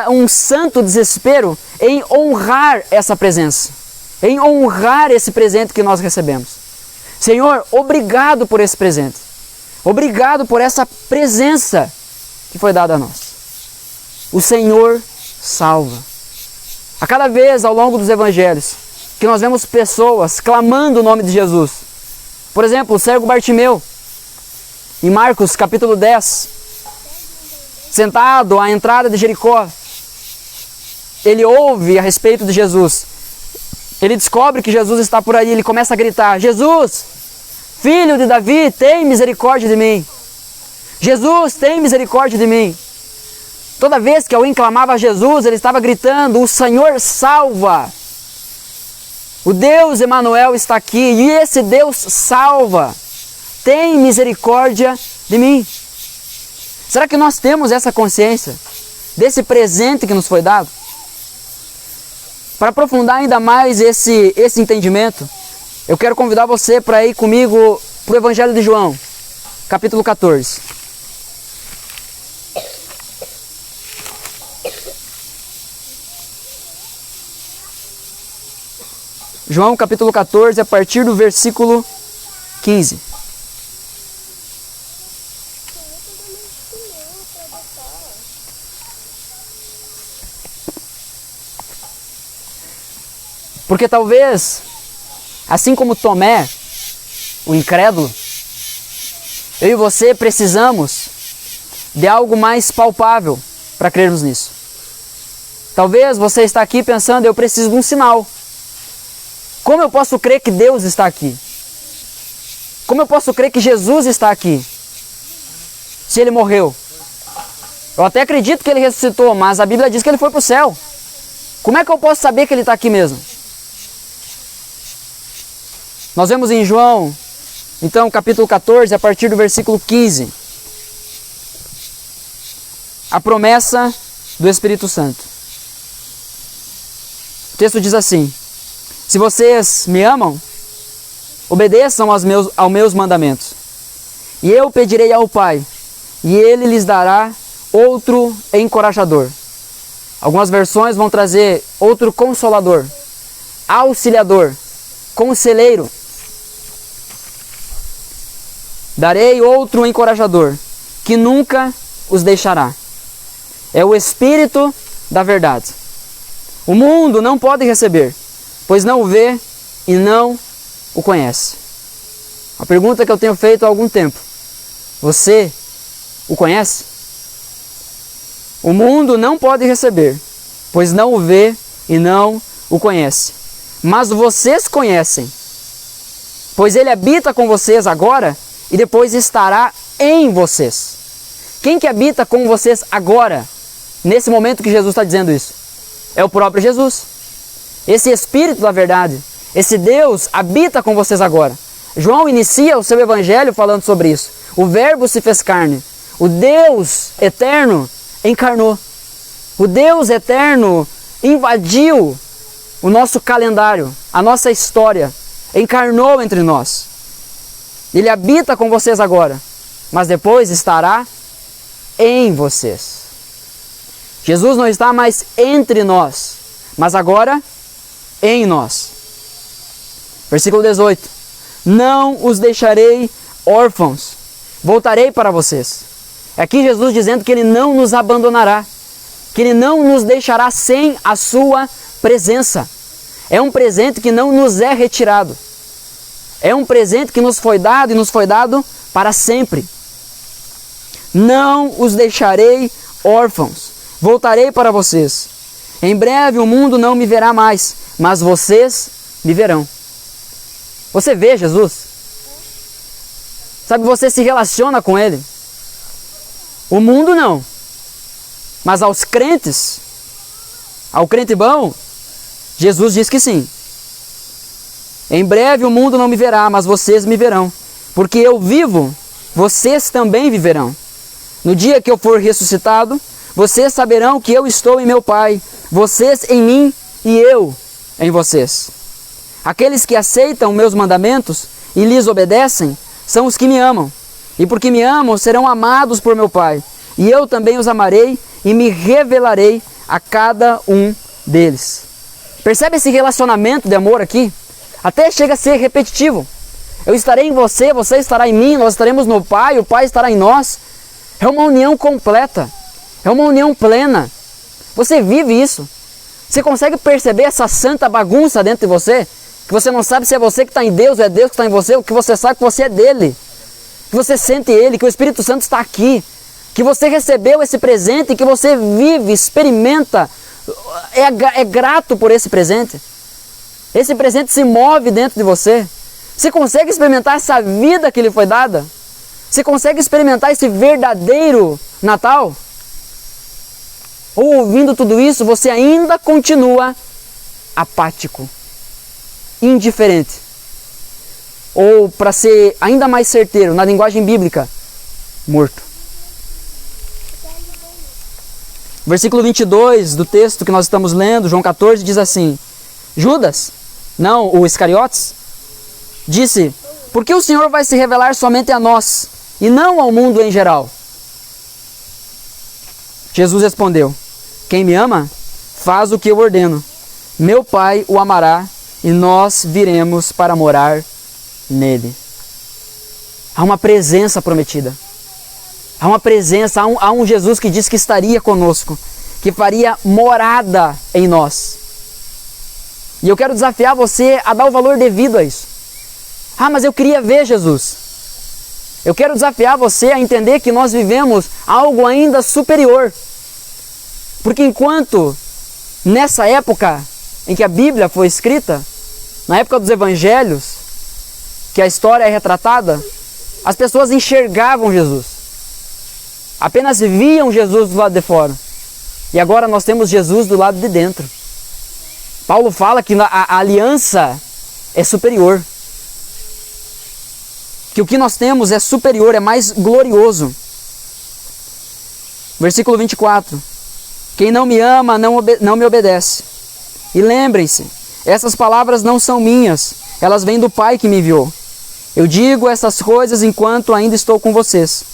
um santo desespero em honrar essa presença. Em honrar esse presente que nós recebemos. Senhor, obrigado por esse presente. Obrigado por essa presença que foi dada a nós. O Senhor salva. A cada vez ao longo dos evangelhos que nós vemos pessoas clamando o nome de Jesus. Por exemplo, o cego Bartimeu, em Marcos capítulo 10, sentado à entrada de Jericó, ele ouve a respeito de Jesus. Ele descobre que Jesus está por aí, ele começa a gritar: Jesus, filho de Davi, tem misericórdia de mim. Jesus, tem misericórdia de mim. Toda vez que alguém clamava a Jesus, ele estava gritando: o Senhor salva. O Deus Emanuel está aqui e esse Deus salva. Tem misericórdia de mim. Será que nós temos essa consciência desse presente que nos foi dado? Para aprofundar ainda mais esse entendimento, eu quero convidar você para ir comigo para o Evangelho de João, capítulo 14. João capítulo 14, a partir do versículo 15. Porque talvez, assim como Tomé, o incrédulo, eu e você precisamos de algo mais palpável para crermos nisso. Talvez você está aqui pensando: eu preciso de um sinal. Como eu posso crer que Deus está aqui? Como eu posso crer que Jesus está aqui? Se ele morreu. Eu até acredito que ele ressuscitou, mas a Bíblia diz que ele foi para o céu. Como é que eu posso saber que ele está aqui mesmo? Nós vemos em João, então, capítulo 14, a partir do versículo 15, a promessa do Espírito Santo. O texto diz assim: se vocês me amam, obedeçam aos meus mandamentos. E eu pedirei ao Pai, e Ele lhes dará outro encorajador. Algumas versões vão trazer outro consolador, auxiliador, conselheiro. Darei outro encorajador, que nunca os deixará. É o Espírito da verdade. O mundo não pode receber, pois não o vê e não o conhece. A pergunta que eu tenho feito há algum tempo: você o conhece? O mundo não pode receber, pois não o vê e não o conhece. Mas vocês conhecem, pois ele habita com vocês agora e depois estará em vocês. Quem que habita com vocês agora, nesse momento que Jesus está dizendo isso? É o próprio Jesus. Esse Espírito da verdade, esse Deus habita com vocês agora. João inicia o seu evangelho falando sobre isso. O Verbo se fez carne. O Deus eterno encarnou. O Deus eterno invadiu o nosso calendário, a nossa história. Encarnou entre nós. Ele habita com vocês agora, mas depois estará em vocês. Jesus não está mais entre nós, mas agora em nós. Versículo 18. Não os deixarei órfãos, voltarei para vocês. É aqui Jesus dizendo que Ele não nos abandonará, que Ele não nos deixará sem a sua presença. É um presente que não nos é retirado. É um presente que nos foi dado e nos foi dado para sempre. Não os deixarei órfãos, voltarei para vocês. Em breve o mundo não me verá mais, mas vocês me verão. Você vê Jesus? Sabe, você se relaciona com Ele. O mundo não. Mas aos crentes, ao crente bom, Jesus diz que sim. Em breve o mundo não me verá, mas vocês me verão. Porque eu vivo, vocês também viverão. No dia que eu for ressuscitado, vocês saberão que eu estou em meu Pai, vocês em mim e eu em vocês. Aqueles que aceitam meus mandamentos e lhes obedecem são os que me amam. E porque me amam, serão amados por meu Pai. E eu também os amarei e me revelarei a cada um deles. Percebe esse relacionamento de amor aqui? Até chega a ser repetitivo. Eu estarei em você, você estará em mim, nós estaremos no Pai, o Pai estará em nós. É uma união completa, é uma união plena. Você vive isso. Você consegue perceber essa santa bagunça dentro de você? Que você não sabe se é você que está em Deus ou é Deus que está em você, ou que você sabe que você é dele. Que você sente Ele, que o Espírito Santo está aqui. Que você recebeu esse presente, que você vive, experimenta, é grato por esse presente. Esse presente se move dentro de você. Você consegue experimentar essa vida que lhe foi dada? Você consegue experimentar esse verdadeiro Natal? Ou ouvindo tudo isso, você ainda continua apático, indiferente. Ou, para ser ainda mais certeiro, na linguagem bíblica, morto. Versículo 22 do texto que nós estamos lendo, João 14, diz assim: Judas, não, o Iscariotes, disse: por que o Senhor vai se revelar somente a nós e não ao mundo em geral? Jesus respondeu: quem me ama, faz o que eu ordeno. Meu Pai o amará e nós viremos para morar nele. Há uma presença prometida. Há uma presença, há um Jesus que disse que estaria conosco, que faria morada em nós. E eu quero desafiar você a dar o valor devido a isso. Ah, mas eu queria ver Jesus. Eu quero desafiar você a entender que nós vivemos algo ainda superior. Porque enquanto nessa época em que a Bíblia foi escrita, na época dos evangelhos, que a história é retratada, as pessoas enxergavam Jesus. Apenas viam Jesus do lado de fora. E agora nós temos Jesus do lado de dentro. Paulo fala que a aliança é superior. que o que nós temos é superior, é mais glorioso. Versículo 24. Quem não me ama não me obedece. E lembrem-se, essas palavras não são minhas, elas vêm do Pai que me enviou. Eu digo essas coisas enquanto ainda estou com vocês.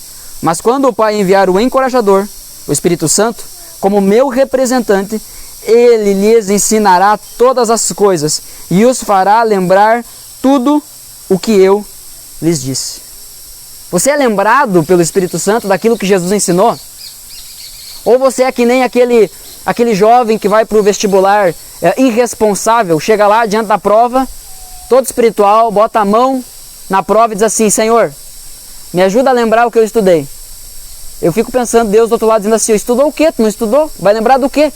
Mas quando o Pai enviar o encorajador, o Espírito Santo, como meu representante, ele lhes ensinará todas as coisas e os fará lembrar tudo o que eu lhes disse. Você é lembrado pelo Espírito Santo daquilo que Jesus ensinou? Ou você é que nem aquele jovem que vai para o vestibular irresponsável, chega lá diante da prova, todo espiritual, bota a mão na prova e diz assim: Senhor, me ajuda a lembrar o que eu estudei. Eu fico pensando, Deus do outro lado dizendo assim: estudou o quê? Tu não estudou? Vai lembrar do quê?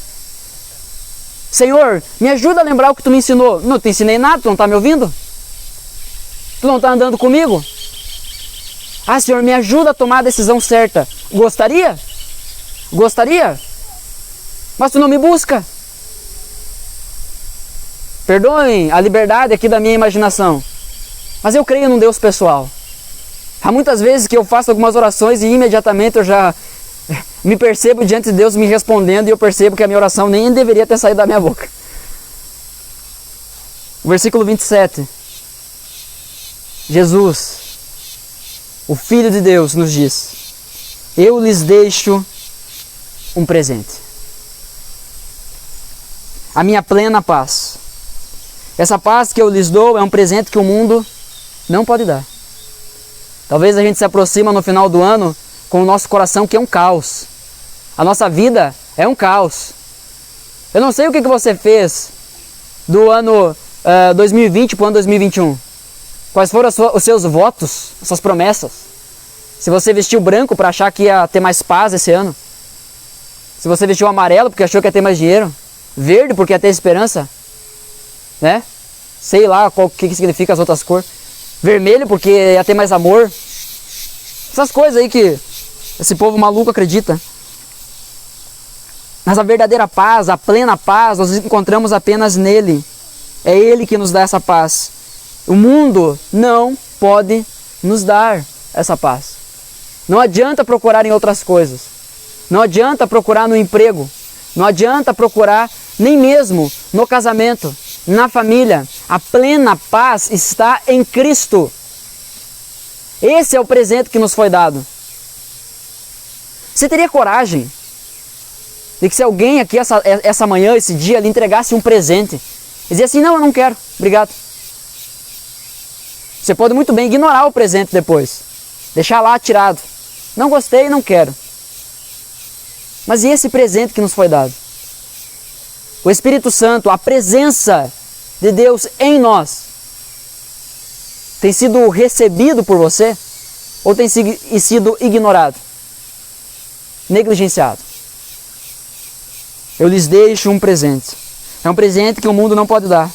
Senhor, me ajuda a lembrar o que tu me ensinou. Não te ensinei nada, tu não está me ouvindo? Tu não está andando comigo? Ah, Senhor, me ajuda a tomar a decisão certa. Gostaria? Gostaria? Mas tu não me busca. Perdoem a liberdade aqui da minha imaginação, mas eu creio num Deus pessoal. Há muitas vezes que eu faço algumas orações e imediatamente eu já me percebo diante de Deus me respondendo e eu percebo que a minha oração nem deveria ter saído da minha boca. Versículo 27. Jesus, o Filho de Deus, nos diz: eu lhes deixo um presente. A minha plena paz. Essa paz que eu lhes dou é um presente que o mundo não pode dar. Talvez a gente se aproxima no final do ano com o nosso coração que é um caos. A nossa vida é um caos. Eu não sei o que você fez do ano 2020 para o ano 2021. Quais foram os seus votos, as suas promessas? Se você vestiu branco para achar que ia ter mais paz esse ano. Se você vestiu amarelo porque achou que ia ter mais dinheiro. Verde porque ia ter esperança. Né? Sei lá o que significa as outras cores. Vermelho porque ia ter mais amor. Essas coisas aí que esse povo maluco acredita. Mas a verdadeira paz, a plena paz, nós encontramos apenas nele. É ele que nos dá essa paz. O mundo não pode nos dar essa paz. Não adianta procurar em outras coisas. Não adianta procurar no emprego. Não adianta procurar nem mesmo no casamento, na família. A plena paz está em Cristo. Esse é o presente que nos foi dado. Você teria coragem de que se alguém aqui essa manhã, esse dia, lhe entregasse um presente e dizia assim: não, eu não quero, obrigado. Você pode muito bem ignorar o presente depois, deixar lá tirado. Não gostei, não quero. Mas e esse presente que nos foi dado? O Espírito Santo, a presença de Deus em nós, tem sido recebido por você ou tem sido ignorado, negligenciado? Eu lhes deixo um presente. É um presente que o mundo não pode dar.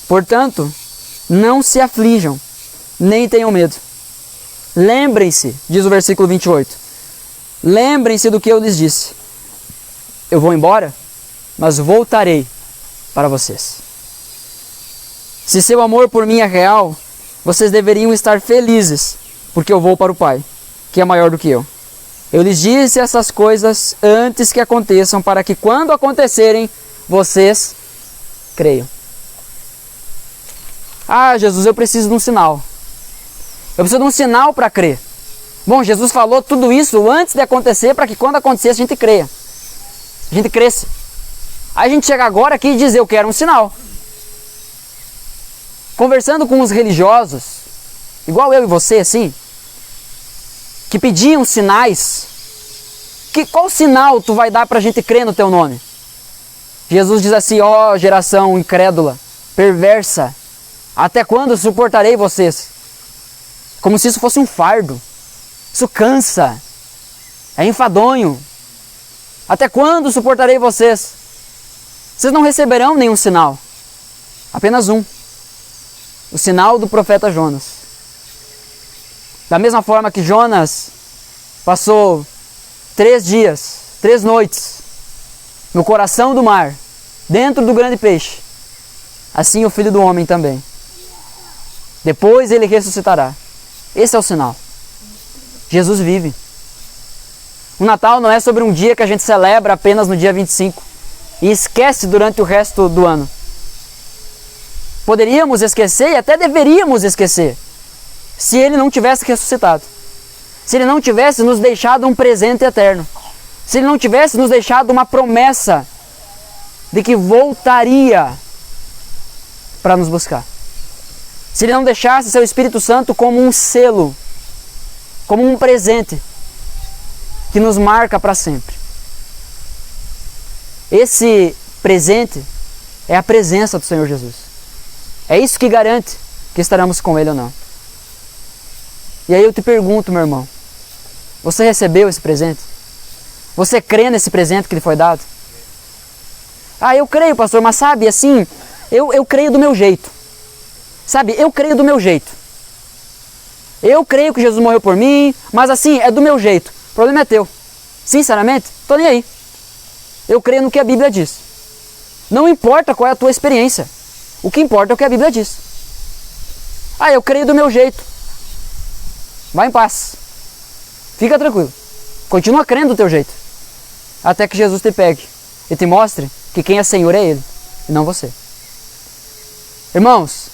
Portanto, não se aflijam, nem tenham medo. Lembrem-se, diz o versículo 28, lembrem-se do que eu lhes disse. Eu vou embora, mas voltarei para vocês. Se seu amor por mim é real, vocês deveriam estar felizes, porque eu vou para o Pai, que é maior do que eu. Eu lhes disse essas coisas antes que aconteçam, para que quando acontecerem, vocês creiam. Ah, Jesus, eu preciso de um sinal. Eu preciso de um sinal para crer. Bom, Jesus falou tudo isso antes de acontecer, para que quando acontecesse a gente creia. A gente cresce. Aí a gente chega agora aqui e diz: eu quero um sinal. Conversando com os religiosos, igual eu e você, assim, que pediam sinais, qual sinal tu vai dar para a gente crer no teu nome? Jesus diz assim: ó geração incrédula, perversa, até quando suportarei vocês? Como se isso fosse um fardo. Isso cansa, é enfadonho. Até quando suportarei vocês? Vocês não receberão nenhum sinal, apenas um: o sinal do profeta Jonas. Da mesma forma que Jonas passou 3 dias, 3 noites, no coração do mar, dentro do grande peixe, assim o Filho do Homem também. Depois ele ressuscitará. Esse é o sinal. Jesus vive. O Natal não é sobre um dia que a gente celebra apenas no dia 25 e esquece durante o resto do ano. Poderíamos esquecer e até deveríamos esquecer se ele não tivesse ressuscitado. Se ele não tivesse nos deixado um presente eterno. Se ele não tivesse nos deixado uma promessa de que voltaria para nos buscar. Se ele não deixasse seu Espírito Santo como um selo, como um presente que nos marca para sempre. Esse presente é a presença do Senhor Jesus. É isso que garante que estaremos com Ele ou não. E aí eu te pergunto, meu irmão, você recebeu esse presente? Você crê nesse presente que lhe foi dado? Ah, eu creio, pastor, mas sabe, assim, eu creio do meu jeito. Sabe, eu creio do meu jeito. Eu creio que Jesus morreu por mim, mas assim, é do meu jeito. O problema é teu. Sinceramente, tô nem aí. Eu creio no que a Bíblia diz. Não importa qual é a tua experiência. O que importa é o que a Bíblia diz. Ah, eu creio do meu jeito. Vai em paz. Fica tranquilo. Continua crendo do teu jeito. Até que Jesus te pegue e te mostre que quem é Senhor é Ele e não você. Irmãos,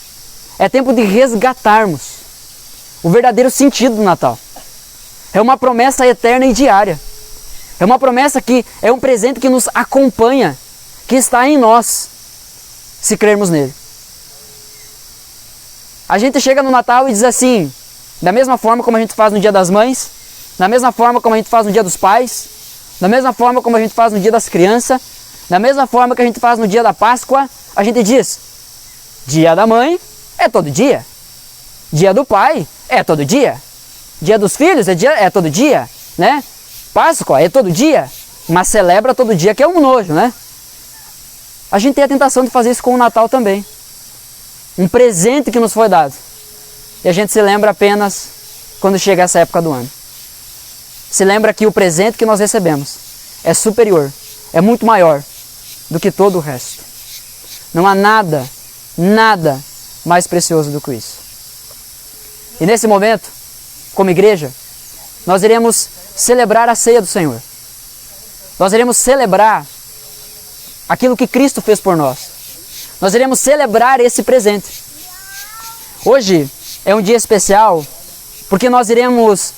é tempo de resgatarmos o verdadeiro sentido do Natal. É uma promessa eterna e diária. É uma promessa que é um presente que nos acompanha, que está em nós, se crermos nele. A gente chega no Natal e diz assim, da mesma forma como a gente faz no Dia das Mães, da mesma forma como a gente faz no Dia dos Pais, da mesma forma como a gente faz no Dia das Crianças, da mesma forma que a gente faz no Dia da Páscoa, a gente diz, Dia da Mãe é todo dia, Dia do Pai é todo dia, Dia dos Filhos é todo dia, né? Páscoa é todo dia, mas celebra todo dia, que é um nojo, né? A gente tem a tentação de fazer isso com o Natal também. Um presente que nos foi dado. E a gente se lembra apenas quando chega essa época do ano. Se lembra que o presente que nós recebemos é superior, é muito maior do que todo o resto. Não há nada mais precioso do que isso. E nesse momento, como igreja, nós iremos celebrar a ceia do Senhor. Nós iremos celebrar aquilo que Cristo fez por nós. Nós iremos celebrar esse presente. Hoje é um dia especial porque nós iremos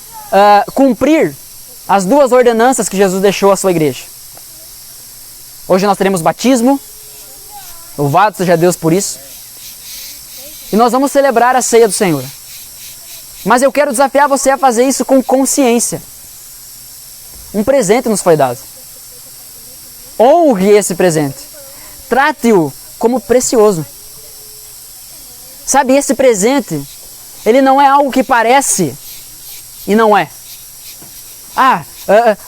cumprir as duas ordenanças que Jesus deixou à sua igreja. Hoje nós teremos batismo, louvado seja Deus por isso, e nós vamos celebrar a ceia do Senhor. Mas eu quero desafiar você a fazer isso com consciência. Um presente nos foi dado. Honre esse presente. Trate-o como precioso. Sabe, esse presente, ele não é algo que parece e não é.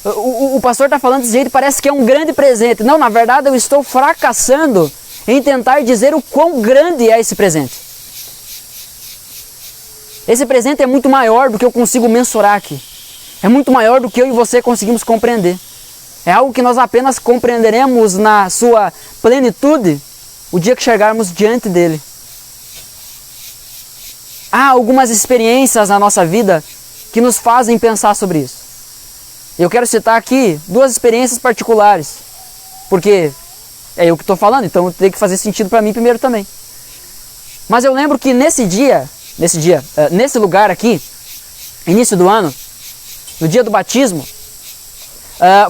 O pastor está falando desse jeito, parece que é um grande presente. Não, na verdade eu estou fracassando em tentar dizer o quão grande é esse presente. Esse presente é muito maior do que eu consigo mensurar aqui. É muito maior do que eu e você conseguimos compreender. É algo que nós apenas compreenderemos na sua plenitude o dia que chegarmos diante dele. Há algumas experiências na nossa vida que nos fazem pensar sobre isso. Eu quero citar aqui duas experiências particulares, porque é eu que estou falando, então tem que fazer sentido para mim primeiro também. Mas eu lembro que nesse lugar aqui, início do ano, no dia do batismo,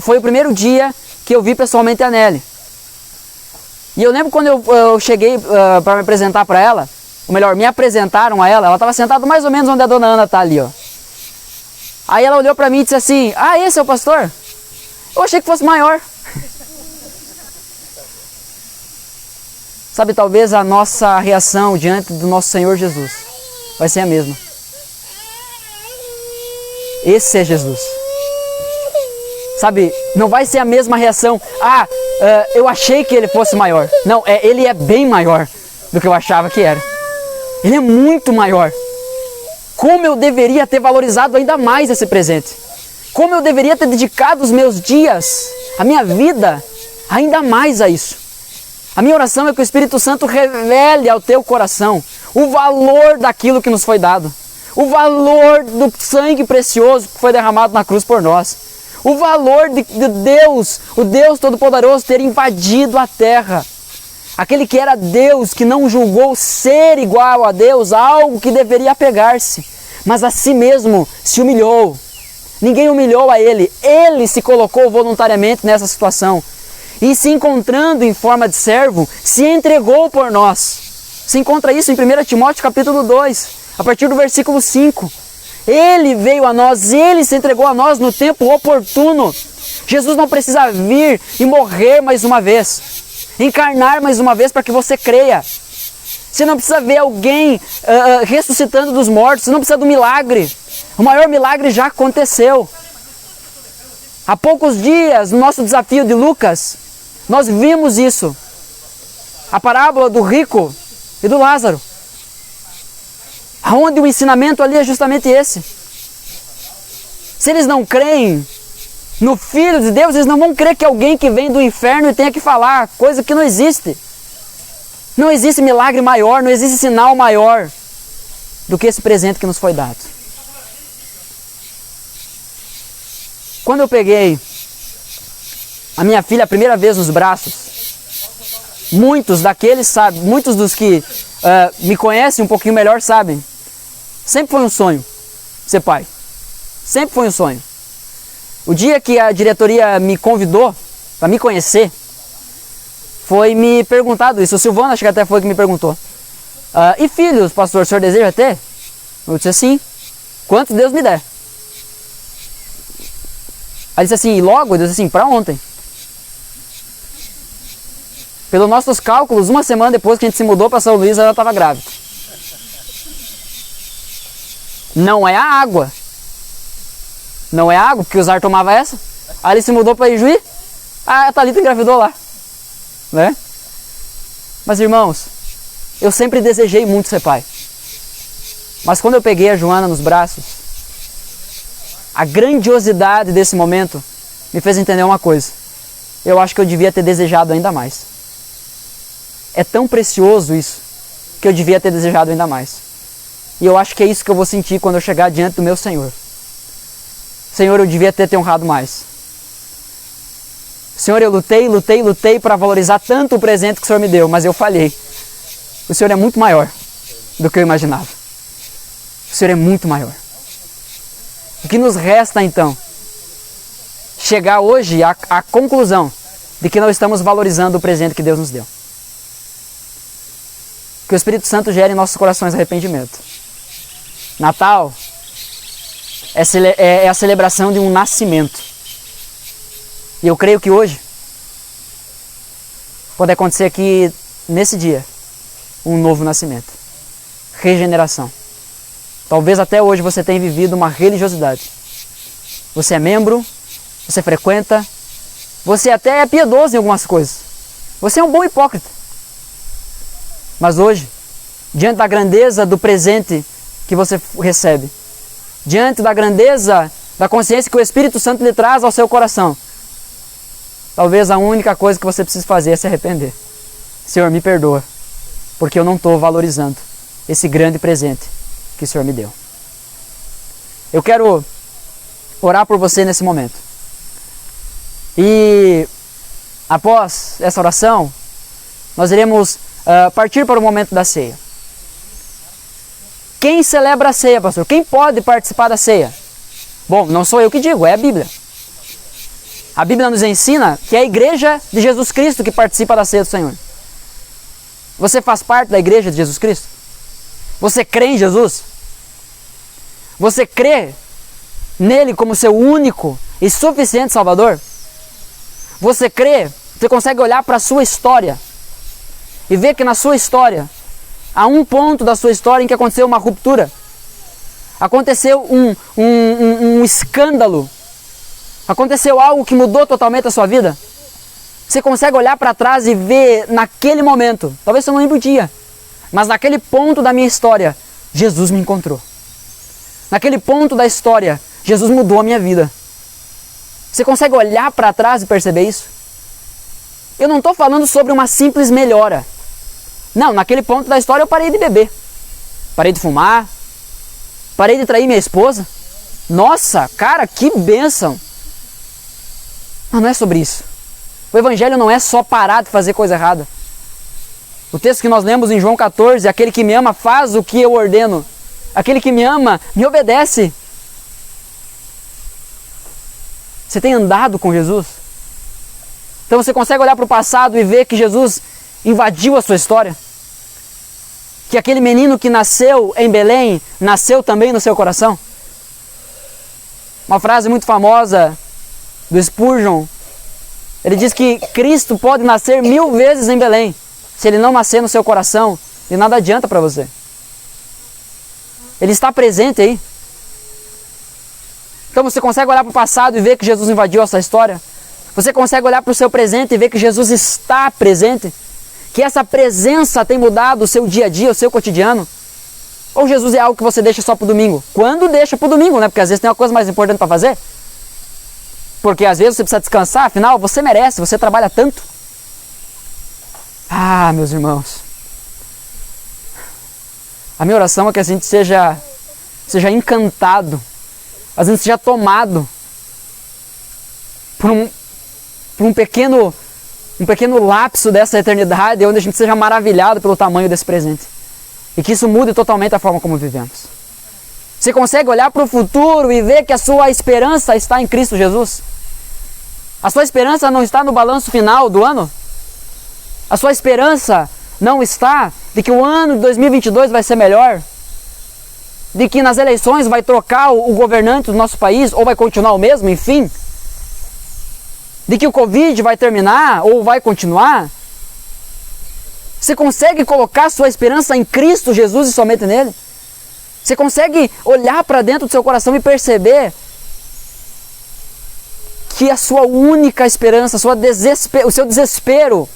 foi o primeiro dia que eu vi pessoalmente a Nelly. E eu lembro quando eu cheguei para me apresentar para ela, ou melhor, me apresentaram a ela estava sentada mais ou menos onde a dona Ana está ali, ó. Aí ela olhou para mim e disse assim, esse é o pastor? Eu achei que fosse maior. Sabe, talvez a nossa reação diante do nosso Senhor Jesus vai ser a mesma. Esse é Jesus. Sabe, não vai ser a mesma reação. Eu achei que ele fosse maior. Não, ele é bem maior do que eu achava que era. Ele é muito maior. Como eu deveria ter valorizado ainda mais esse presente. Como eu deveria ter dedicado os meus dias, a minha vida, ainda mais a isso. A minha oração é que o Espírito Santo revele ao teu coração o valor daquilo que nos foi dado. o valor do sangue precioso que foi derramado na cruz por nós, o valor de Deus, o Deus Todo-Poderoso ter invadido a terra. Aquele que era Deus, que não julgou ser igual a Deus, algo que deveria apegar-se, mas a si mesmo se humilhou. Ninguém humilhou a Ele, Ele se colocou voluntariamente nessa situação. E se encontrando em forma de servo, se entregou por nós. Se encontra isso em 1 Timóteo capítulo 2, a partir do versículo 5. Ele veio a nós, Ele se entregou a nós no tempo oportuno. Jesus não precisa vir e morrer mais uma vez, encarnar mais uma vez para que você creia. Você não precisa ver alguém ressuscitando dos mortos, você não precisa do milagre. O maior milagre já aconteceu. Há poucos dias, no nosso desafio de Lucas, nós vimos isso. A parábola do rico e do Lázaro. Onde o ensinamento ali é justamente esse. Se eles não creem no Filho de Deus, eles não vão crer que alguém que vem do inferno e tenha que falar, coisa que não existe. Não existe milagre maior, não existe sinal maior do que esse presente que nos foi dado. Quando eu peguei a minha filha a primeira vez nos braços, muitos daqueles sabem, muitos dos que me conhecem um pouquinho melhor sabem, sempre foi um sonho ser pai. Sempre foi um sonho. O dia que a diretoria me convidou para me conhecer, foi me perguntado isso. O Silvano, acho que até foi que me perguntou. E filhos, pastor, o senhor deseja ter? Eu disse assim, quantos Deus me der. Aí disse assim, e logo? Eu disse assim, para ontem. Pelos nossos cálculos, uma semana depois que a gente se mudou para São Luís, ela estava grávida. Não é a água. Não é a água, porque o Zar tomava essa. Aí ele se mudou para Ijuí, a Thalita engravidou lá. Né? Mas irmãos, eu sempre desejei muito ser pai. Mas quando eu peguei a Joana nos braços, a grandiosidade desse momento me fez entender uma coisa. Eu acho que eu devia ter desejado ainda mais. É tão precioso isso, que eu devia ter desejado ainda mais. E eu acho que é isso que eu vou sentir quando eu chegar diante do meu Senhor. Senhor, eu devia ter te honrado mais. Senhor, eu lutei para valorizar tanto o presente que o Senhor me deu, mas eu falhei. O Senhor é muito maior do que eu imaginava. O Senhor é muito maior. O que nos resta então? Chegar hoje à conclusão de que não estamos valorizando o presente que Deus nos deu. Que o Espírito Santo gere em nossos corações arrependimento. Natal é a celebração de um nascimento. E eu creio que hoje pode acontecer aqui, nesse dia, um novo nascimento. Regeneração. Talvez até hoje você tenha vivido uma religiosidade. Você é membro, você frequenta, você até é piedoso em algumas coisas. Você é um bom hipócrita. Mas hoje, diante da grandeza do presente que você recebe, diante da grandeza da consciência que o Espírito Santo lhe traz ao seu coração, talvez a única coisa que você precisa fazer é se arrepender. Senhor, me perdoa, porque eu não estou valorizando esse grande presente que o Senhor me deu. Eu quero orar por você nesse momento. E após essa oração, nós iremos partir para o momento da ceia. Quem celebra a ceia, pastor? Quem pode participar da ceia? Bom, não sou eu que digo, é a Bíblia. A Bíblia nos ensina que é a igreja de Jesus Cristo que participa da ceia do Senhor. Você faz parte da igreja de Jesus Cristo? Você crê em Jesus? Você crê nele como seu único e suficiente Salvador? Você crê? Você consegue olhar para a sua história e ver que na sua história há um ponto da sua história em que aconteceu uma ruptura. Aconteceu um escândalo. Aconteceu algo que mudou totalmente a sua vida. Você consegue olhar para trás e ver naquele momento, talvez você não lembre o dia, mas naquele ponto da minha história, Jesus me encontrou. Naquele ponto da história, Jesus mudou a minha vida. Você consegue olhar para trás e perceber isso? Eu não estou falando sobre uma simples melhora. Não, naquele ponto da história eu parei de beber. Parei de fumar. Parei de trair minha esposa. Nossa, cara, que bênção. Mas não é sobre isso. O evangelho não é só parar de fazer coisa errada. O texto que nós lemos em João 14, aquele que me ama faz o que eu ordeno. Aquele que me ama me obedece. Você tem andado com Jesus? Então você consegue olhar para o passado e ver que Jesus invadiu a sua história? Que aquele menino que nasceu em Belém, nasceu também no seu coração? Uma frase muito famosa do Spurgeon, ele diz que Cristo pode nascer 1000 vezes em Belém. Se ele não nascer no seu coração, de nada adianta para você. Ele está presente aí. Então você consegue olhar para o passado e ver que Jesus invadiu essa história? Você consegue olhar para o seu presente e ver que Jesus está presente? Que essa presença tem mudado o seu dia a dia, o seu cotidiano? Ou Jesus é algo que você deixa só para o domingo? Quando deixa para o domingo, né? Porque às vezes tem uma coisa mais importante para fazer. Porque às vezes você precisa descansar, afinal você merece, você trabalha tanto. Ah, meus irmãos. A minha oração é que a gente seja encantado, a gente seja tomado por um pequeno lapso dessa eternidade, onde a gente seja maravilhado pelo tamanho desse presente. E que isso mude totalmente a forma como vivemos. Você consegue olhar para o futuro e ver que a sua esperança está em Cristo Jesus? A sua esperança não está no balanço final do ano? A sua esperança não está de que o ano de 2022 vai ser melhor? De que nas eleições vai trocar o governante do nosso país ou vai continuar o mesmo, enfim? De que o Covid vai terminar ou vai continuar? Você consegue colocar sua esperança em Cristo Jesus e somente nele? Você consegue olhar para dentro do seu coração e perceber que a sua única esperança, o seu desespero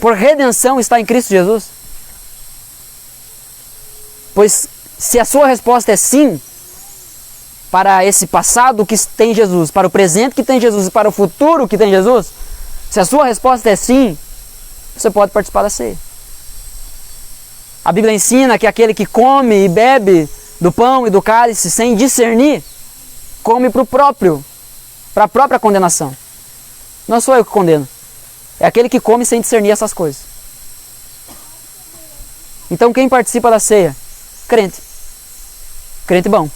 por redenção está em Cristo Jesus? Pois se a sua resposta é sim, para esse passado que tem Jesus, para o presente que tem Jesus e para o futuro que tem Jesus, se a sua resposta é sim, você pode participar da ceia. A Bíblia ensina que aquele que come e bebe do pão e do cálice sem discernir, come para a própria condenação. Não sou eu que condeno, é aquele que come sem discernir essas coisas. Então quem participa da ceia? Crente. Crente bom,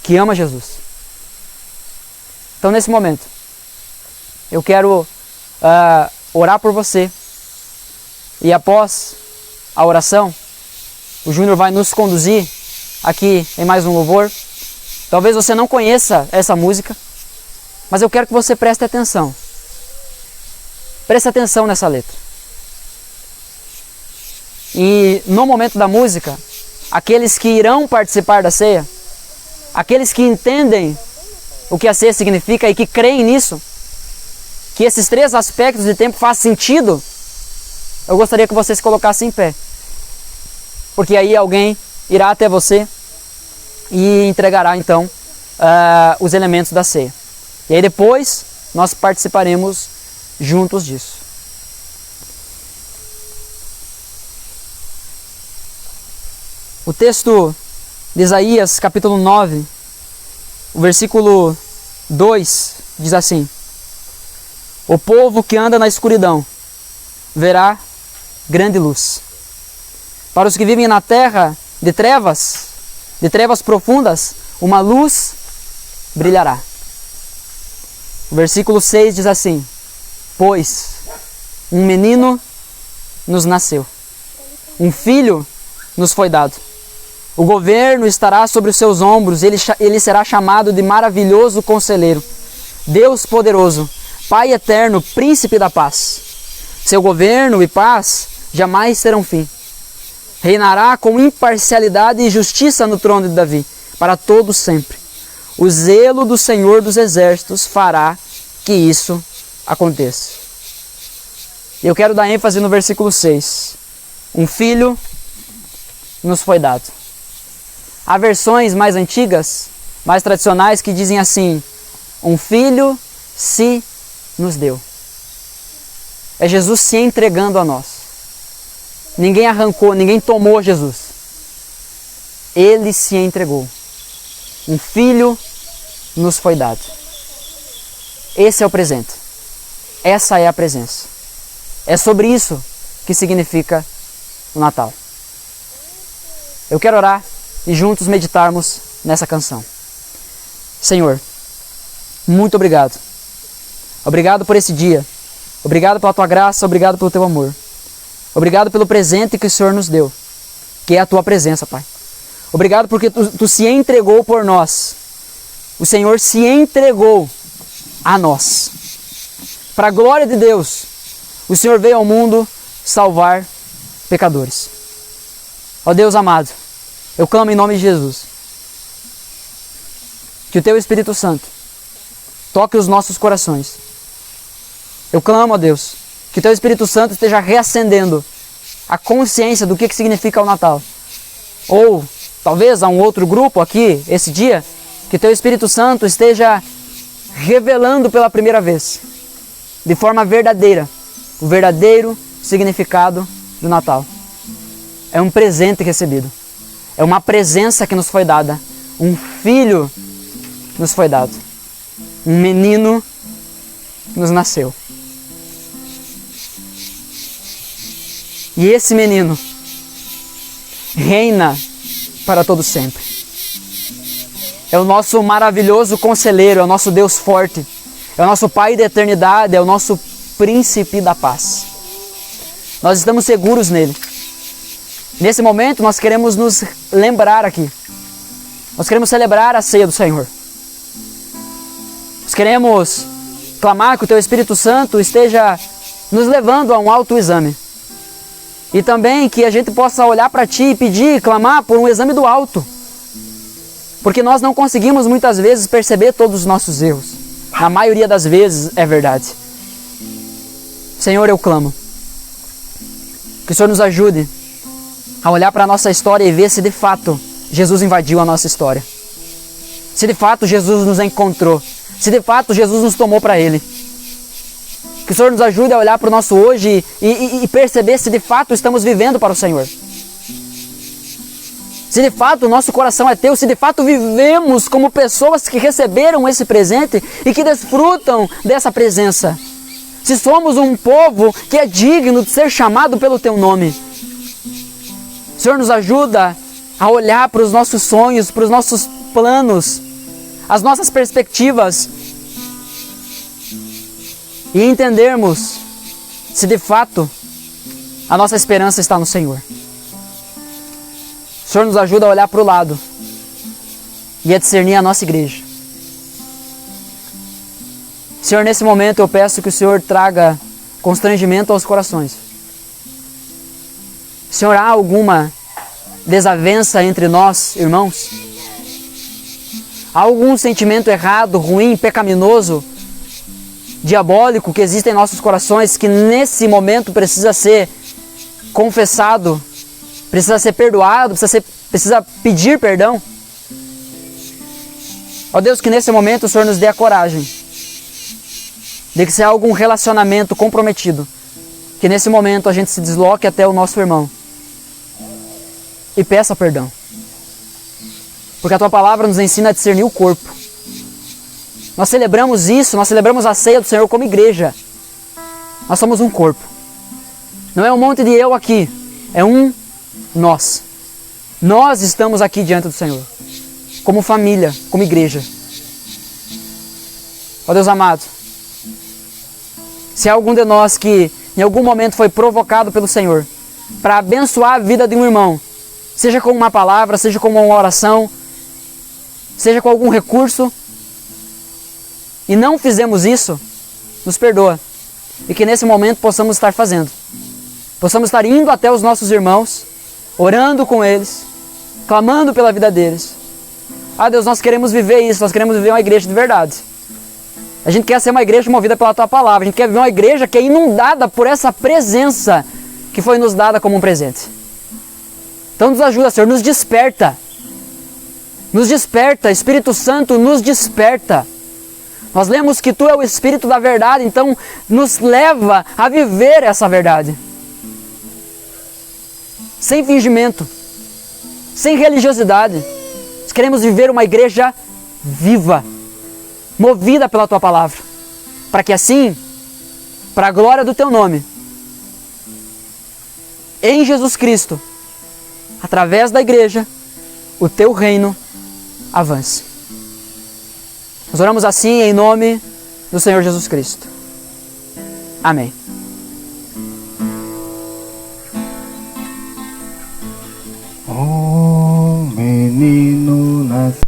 que ama Jesus. Então nesse momento, eu quero orar por você. E após a oração, o Júnior vai nos conduzir aqui em mais um louvor. Talvez você não conheça essa música, mas eu quero que você preste atenção. Preste atenção nessa letra. E no momento da música, aqueles que irão participar da ceia, aqueles que entendem o que a ceia significa e que creem nisso, que esses 3 aspectos de tempo fazem sentido, eu gostaria que você se colocasse em pé. Porque aí alguém irá até você e entregará então os elementos da ceia. E aí depois nós participaremos juntos disso. O texto de Isaías, capítulo 9, o versículo 2, diz assim: O povo que anda na escuridão verá grande luz. Para os que vivem na terra de trevas profundas, uma luz brilhará. O versículo 6 diz assim: Pois um menino nos nasceu, um filho nos foi dado. O governo estará sobre os seus ombros, ele será chamado de maravilhoso conselheiro, Deus poderoso, Pai eterno, príncipe da paz. Seu governo e paz jamais terão fim. Reinará com imparcialidade e justiça no trono de Davi, para todos sempre. O zelo do Senhor dos Exércitos fará que isso aconteça. Eu quero dar ênfase no versículo 6. Um filho nos foi dado. Há versões mais antigas, mais tradicionais, que dizem assim: um filho se nos deu. É Jesus se entregando a nós. Ninguém arrancou, ninguém tomou Jesus. Ele se entregou. Um filho nos foi dado. Esse é o presente. Essa é a presença. É sobre isso que significa o Natal. Eu quero orar e juntos meditarmos nessa canção. Senhor, muito obrigado. Obrigado por esse dia. Obrigado pela tua graça, obrigado pelo teu amor. Obrigado pelo presente que o Senhor nos deu, que é a tua presença, Pai. Obrigado porque tu se entregou por nós. O Senhor se entregou a nós. Para a glória de Deus, o Senhor veio ao mundo salvar pecadores. Ó Deus amado, eu clamo em nome de Jesus, que o teu Espírito Santo toque os nossos corações. Eu clamo, ó Deus, que o teu Espírito Santo esteja reacendendo a consciência do que significa o Natal. Ou talvez a um outro grupo aqui, esse dia, que teu Espírito Santo esteja revelando pela primeira vez, de forma verdadeira, o verdadeiro significado do Natal. É um presente recebido. É uma presença que nos foi dada. Um filho nos foi dado. Um menino nos nasceu. E esse menino reina para todo sempre. É o nosso maravilhoso conselheiro, é o nosso Deus forte, é o nosso Pai da eternidade, é o nosso príncipe da paz. Nós estamos seguros nele. Nesse momento nós queremos nos lembrar aqui. Nós queremos celebrar a ceia do Senhor. Nós queremos clamar que o teu Espírito Santo esteja nos levando a um autoexame. E também que a gente possa olhar para ti e pedir, clamar por um exame do alto. Porque nós não conseguimos muitas vezes perceber todos os nossos erros. Na maioria das vezes é verdade. Senhor, eu clamo que o Senhor nos ajude a olhar para a nossa história e ver se de fato Jesus invadiu a nossa história. Se de fato Jesus nos encontrou. Se de fato Jesus nos tomou para Ele. Que o Senhor nos ajude a olhar para o nosso hoje e perceber se de fato estamos vivendo para o Senhor. Se de fato o nosso coração é teu, se de fato vivemos como pessoas que receberam esse presente e que desfrutam dessa presença. Se somos um povo que é digno de ser chamado pelo teu nome. O Senhor nos ajuda a olhar para os nossos sonhos, para os nossos planos, as nossas perspectivas e entendermos se de fato a nossa esperança está no Senhor. O Senhor nos ajuda a olhar para o lado e a discernir a nossa igreja. Senhor, nesse momento eu peço que o Senhor traga constrangimento aos corações. Senhor, há alguma desavença entre nós, irmãos? Há algum sentimento errado, ruim, pecaminoso, diabólico que existe em nossos corações que nesse momento precisa ser confessado, precisa ser perdoado, precisa pedir perdão? Ó Deus, que nesse momento o Senhor nos dê a coragem de que se há algum relacionamento comprometido, que nesse momento a gente se desloque até o nosso irmão e peça perdão. Porque a Tua palavra nos ensina a discernir o corpo. Nós celebramos isso, nós celebramos a ceia do Senhor como igreja. Nós somos um corpo. Não é um monte de eu aqui, é um nós. Nós estamos aqui diante do Senhor, como família, como igreja. Ó Deus amado, se há algum de nós que em algum momento foi provocado pelo Senhor para abençoar a vida de um irmão, seja com uma palavra, seja com uma oração, seja com algum recurso, e não fizemos isso, nos perdoa. E que nesse momento possamos estar fazendo. Possamos estar indo até os nossos irmãos, orando com eles, clamando pela vida deles. Ah Deus, nós queremos viver isso, nós queremos viver uma igreja de verdade. A gente quer ser uma igreja movida pela Tua palavra, a gente quer viver uma igreja que é inundada por essa presença que foi nos dada como um presente. Então nos ajuda, Senhor, nos desperta. Nos desperta, Espírito Santo, nos desperta. Nós lemos que Tu é o Espírito da verdade, então nos leva a viver essa verdade. Sem fingimento, sem religiosidade. Nós queremos viver uma igreja viva, movida pela Tua palavra, para que assim, para a glória do Teu nome, em Jesus Cristo, através da igreja, o Teu reino avance. Nós oramos assim em nome do Senhor Jesus Cristo. Amém. Um menino nasceu,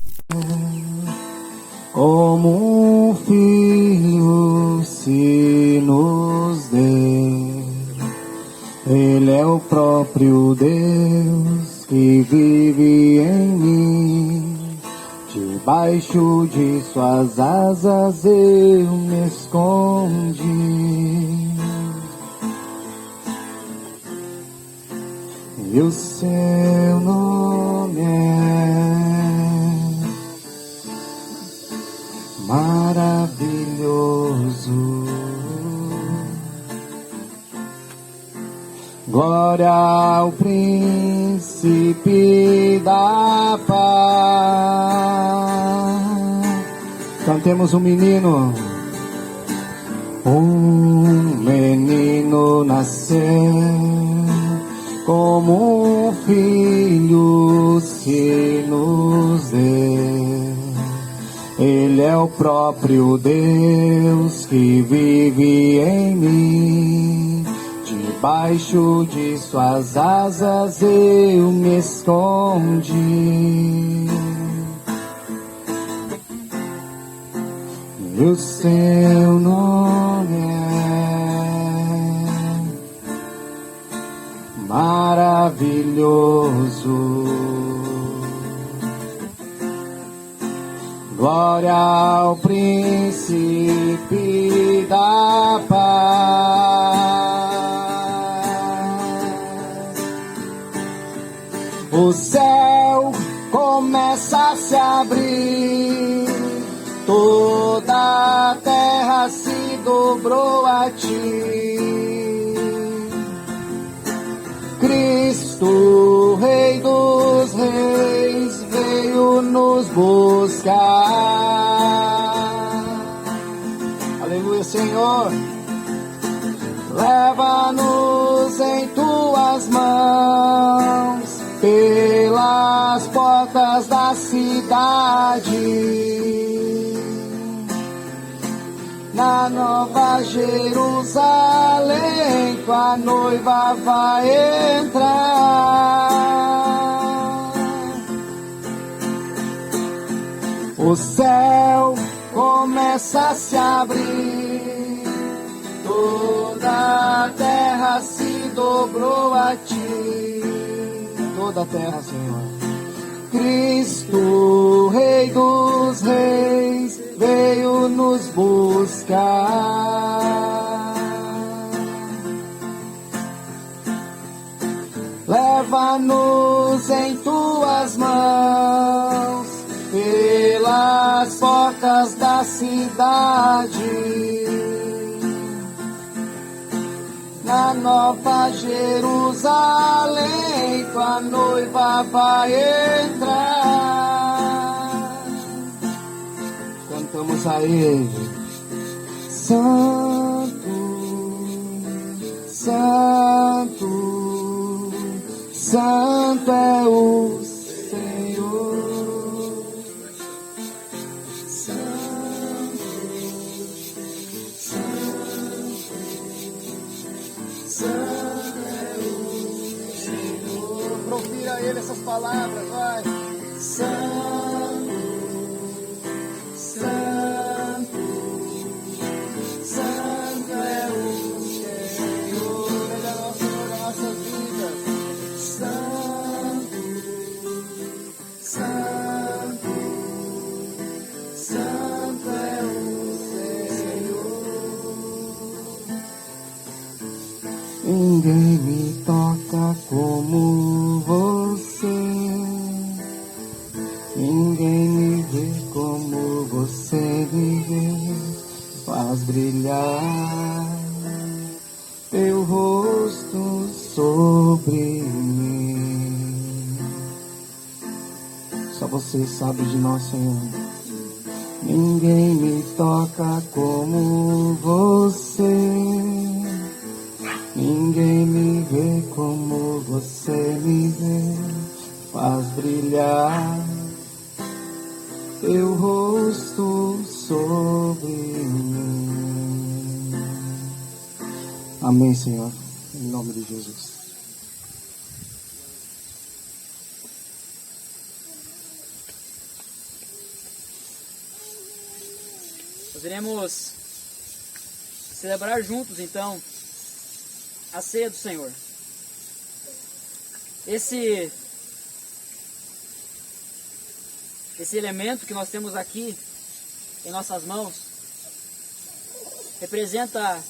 como um filho se nos deu. Ele é o próprio Deus que vive em mim. Debaixo de suas asas eu me escondi. E o seu nome é maravilhoso. Glória ao príncipe da paz. Cantemos um menino. Um menino nasceu, como um filho se nos deu. Ele é o próprio Deus que vive em mim. Debaixo de suas asas eu me escondi. E o seu nome é maravilhoso. Glória ao príncipe da paz. O céu começa a se abrir, toda a terra se dobrou a ti. Cristo, Rei dos Reis, veio nos buscar. Aleluia, Senhor. Leva-nos em tuas mãos pelas portas da cidade. Na Nova Jerusalém, tua noiva vai entrar. O céu começa a se abrir, toda a terra se dobrou a ti. Toda a terra, Senhor. Cristo, Rei dos Reis, veio nos buscar. Leva-nos em tuas mãos pelas portas da cidade. Na Nova Jerusalém, tua noiva vai entrar. Cantamos a Ele. Santo, Santo, Santo é o Senhor. Santo, Santo é o Senhor. Profira a Ele essas palavras, vai. Santo, Santo, Santo é o Senhor. Ele é o Senhor da nossa vida. Santo, Santo, Santo é o Senhor. Ninguém me toca como você. Ninguém me vê como você me vê. Faz brilhar teu rosto sobre mim. Só você sabe de nós, Senhor. Ninguém me toca como você. Ninguém me vê como você me vê. Faz brilhar teu rosto sobre mim. Amém, Senhor. Em nome de Jesus. Nós iremos celebrar juntos, então, a ceia do Senhor. Esse elemento que nós temos aqui em nossas mãos representa,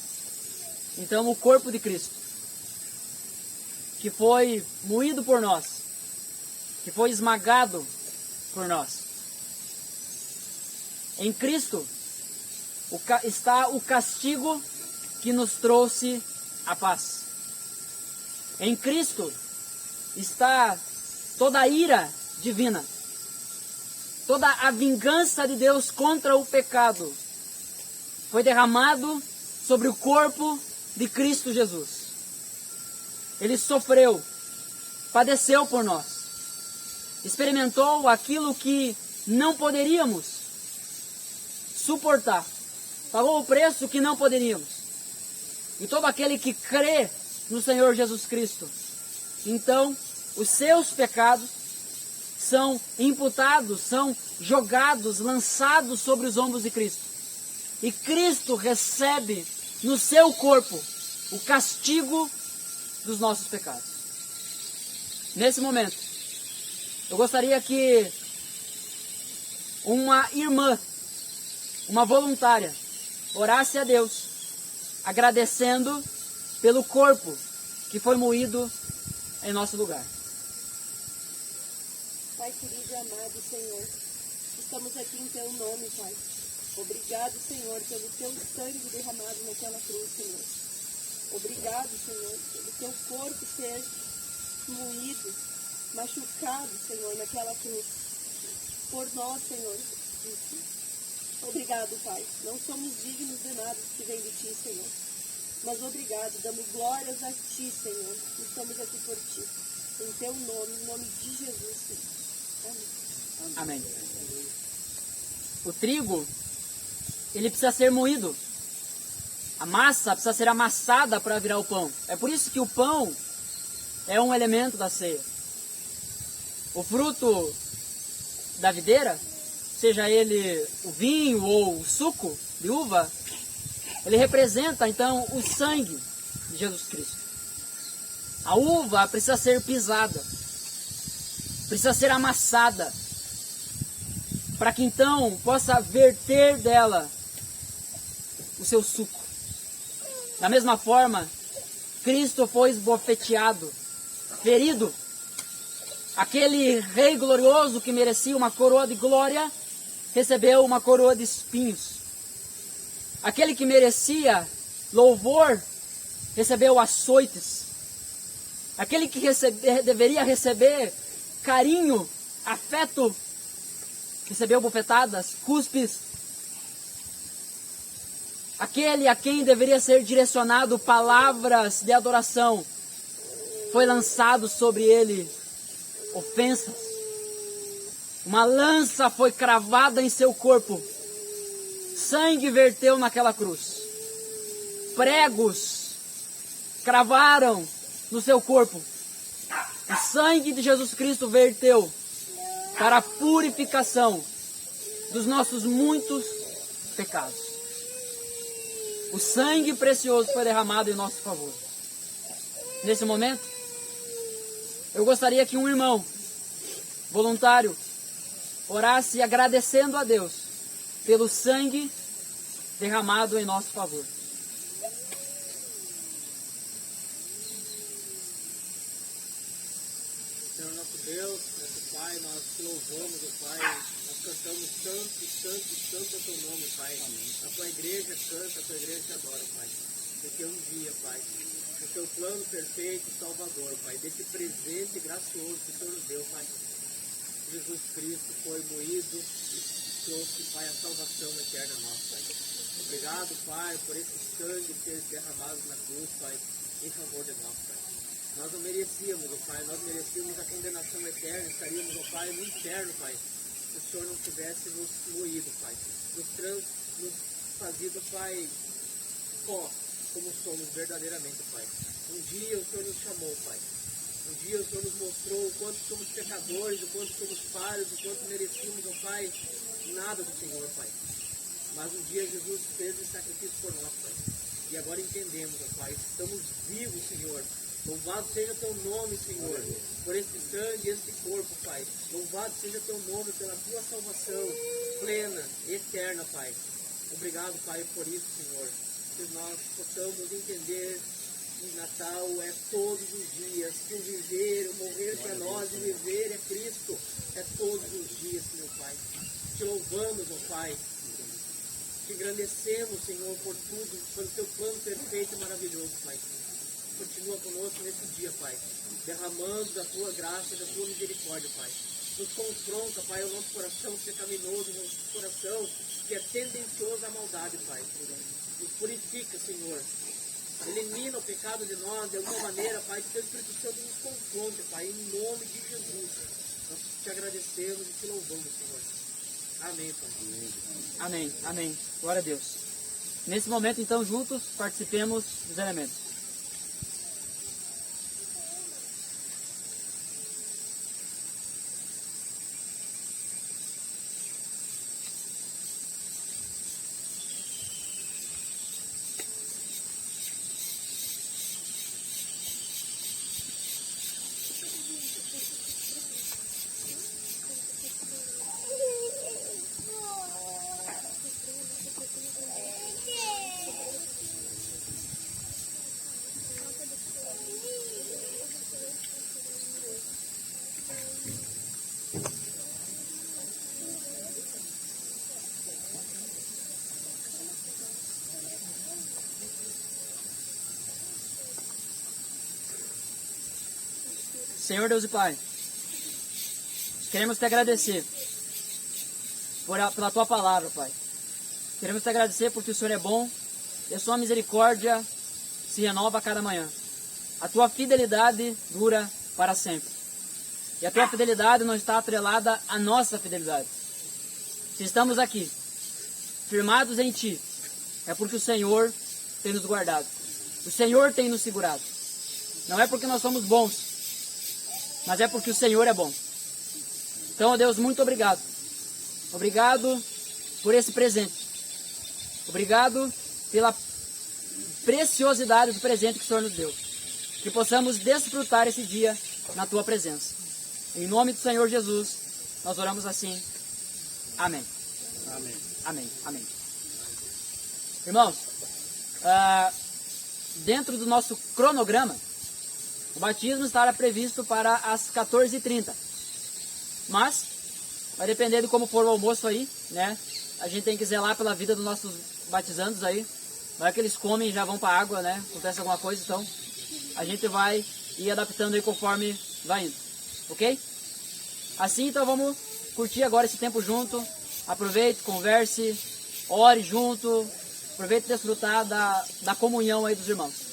então, o corpo de Cristo, que foi moído por nós, que foi esmagado por nós. Em Cristo está o castigo que nos trouxe a paz. Em Cristo está toda a ira divina, toda a vingança de Deus contra o pecado foi derramado sobre o corpo de Cristo Jesus. Ele sofreu, padeceu por nós, experimentou aquilo que não poderíamos suportar, pagou o preço que não poderíamos. E todo aquele que crê no Senhor Jesus Cristo, então os seus pecados são imputados, são jogados, lançados sobre os ombros de Cristo. E Cristo recebe no seu corpo o castigo dos nossos pecados. Nesse momento, eu gostaria que uma irmã, uma voluntária, orasse a Deus, agradecendo pelo corpo que foi moído em nosso lugar. Pai querido e amado Senhor, estamos aqui em Teu nome, Pai. Obrigado, Senhor, pelo Teu sangue derramado naquela cruz, Senhor. Obrigado, Senhor, pelo Teu corpo ser moído, machucado, Senhor, naquela cruz. Por nós, Senhor. Obrigado, Pai. Não somos dignos de nada que vem de Ti, Senhor. Mas obrigado, damos glórias a Ti, Senhor. Estamos aqui por Ti. Em Teu nome, em nome de Jesus, Senhor. Amém. Amém. O trigo, ele precisa ser moído. A massa precisa ser amassada para virar o pão. É por isso que o pão é um elemento da ceia. O fruto da videira, seja ele o vinho ou o suco de uva, ele representa então o sangue de Jesus Cristo. A uva precisa ser pisada, precisa ser amassada, para que então possa verter dela o seu suco. Da mesma forma, Cristo foi esbofeteado, ferido. Aquele rei glorioso que merecia uma coroa de glória, recebeu uma coroa de espinhos. Aquele que merecia louvor, recebeu açoites. Aquele que deveria receber carinho, afeto, recebeu bofetadas, cuspes. Aquele a quem deveria ser direcionado palavras de adoração, foi lançado sobre ele ofensas. Uma lança foi cravada em seu corpo. Sangue verteu naquela cruz. Pregos cravaram no seu corpo. O sangue de Jesus Cristo verteu para a purificação dos nossos muitos pecados. O sangue precioso foi derramado em nosso favor. Nesse momento, eu gostaria que um irmão voluntário orasse agradecendo a Deus pelo sangue derramado em nosso favor. Senhor nosso Deus, nosso Pai, nós te louvamos, ó Pai, nós cantamos tanto o teu nome, Pai. Amém. A tua igreja canta, a tua igreja te adora, Pai. Porque um dia, Pai, o teu plano perfeito e salvador, Pai, desse presente gracioso que o Senhor nos deu, Pai. Jesus Cristo foi moído e trouxe, Pai, a salvação eterna a nós, Pai. Obrigado, Pai, por esse sangue ter derramado na cruz, Pai, em favor de nós, Pai. Nós não merecíamos, ó Pai, nós merecíamos a condenação eterna, estaríamos, ó Pai, no inferno, Pai, se o Senhor não tivesse nos moído, Pai, nos fazido, Pai, pó, como somos verdadeiramente, Pai. Um dia o Senhor nos chamou, Pai. Um dia o Senhor nos mostrou o quanto somos pecadores, o quanto somos falhos, o quanto merecíamos, ó Pai, nada do Senhor, Pai. Mas um dia Jesus fez esse sacrifício por nós, Pai. E agora entendemos, ó Pai, estamos vivos, Senhor. Louvado seja teu nome, Senhor, por este sangue e este corpo, Pai. Louvado seja teu nome pela tua salvação plena, eterna, Pai. Obrigado, Pai, por isso, Senhor. Que nós possamos entender que Natal é todos os dias, que o viver, o morrer para nós, o viver é Cristo, é todos os dias, meu Pai. Te louvamos, ó Pai. Te engrandecemos, Senhor, por tudo, pelo teu plano perfeito e maravilhoso, Pai. Continua conosco nesse dia, Pai, derramando da tua graça e da tua misericórdia, Pai. Nos confronta, Pai, o nosso coração pecaminoso, o nosso coração que é tendencioso à maldade, Pai. Nos purifica, Senhor. Elimina o pecado de nós de alguma maneira, Pai, que teu Espírito Santo nos confronte, Pai, em nome de Jesus. Nós te agradecemos e te louvamos, Senhor. Amém, Pai. Amém, amém. Glória a Deus. Nesse momento, então, juntos, participemos dos elementos. Senhor Deus e Pai, queremos te agradecer pela tua palavra, Pai. Queremos te agradecer porque o Senhor é bom e a sua misericórdia se renova a cada manhã. A tua fidelidade dura para sempre. E a tua fidelidade não está atrelada à nossa fidelidade. Se estamos aqui, firmados em Ti, é porque o Senhor tem nos guardado. O Senhor tem nos segurado. Não é porque nós somos bons, mas é porque o Senhor é bom. Então, ó Deus, muito obrigado. Obrigado por esse presente. Obrigado pela preciosidade do presente que o Senhor nos deu. Que possamos desfrutar esse dia na Tua presença. Em nome do Senhor Jesus, nós oramos assim. Amém. Amém. Amém. Amém. Irmãos, dentro do nosso cronograma, o batismo estará previsto para as 14h30. Mas vai depender de como for o almoço aí, né? A gente tem que zelar pela vida dos nossos batizandos aí. Não é que eles comem e já vão para a água, né? Acontece alguma coisa, então a gente vai ir adaptando aí conforme vai indo. Ok? Assim, então vamos curtir agora esse tempo junto. Aproveite, converse, ore junto. Aproveite e desfrutar da comunhão aí dos irmãos.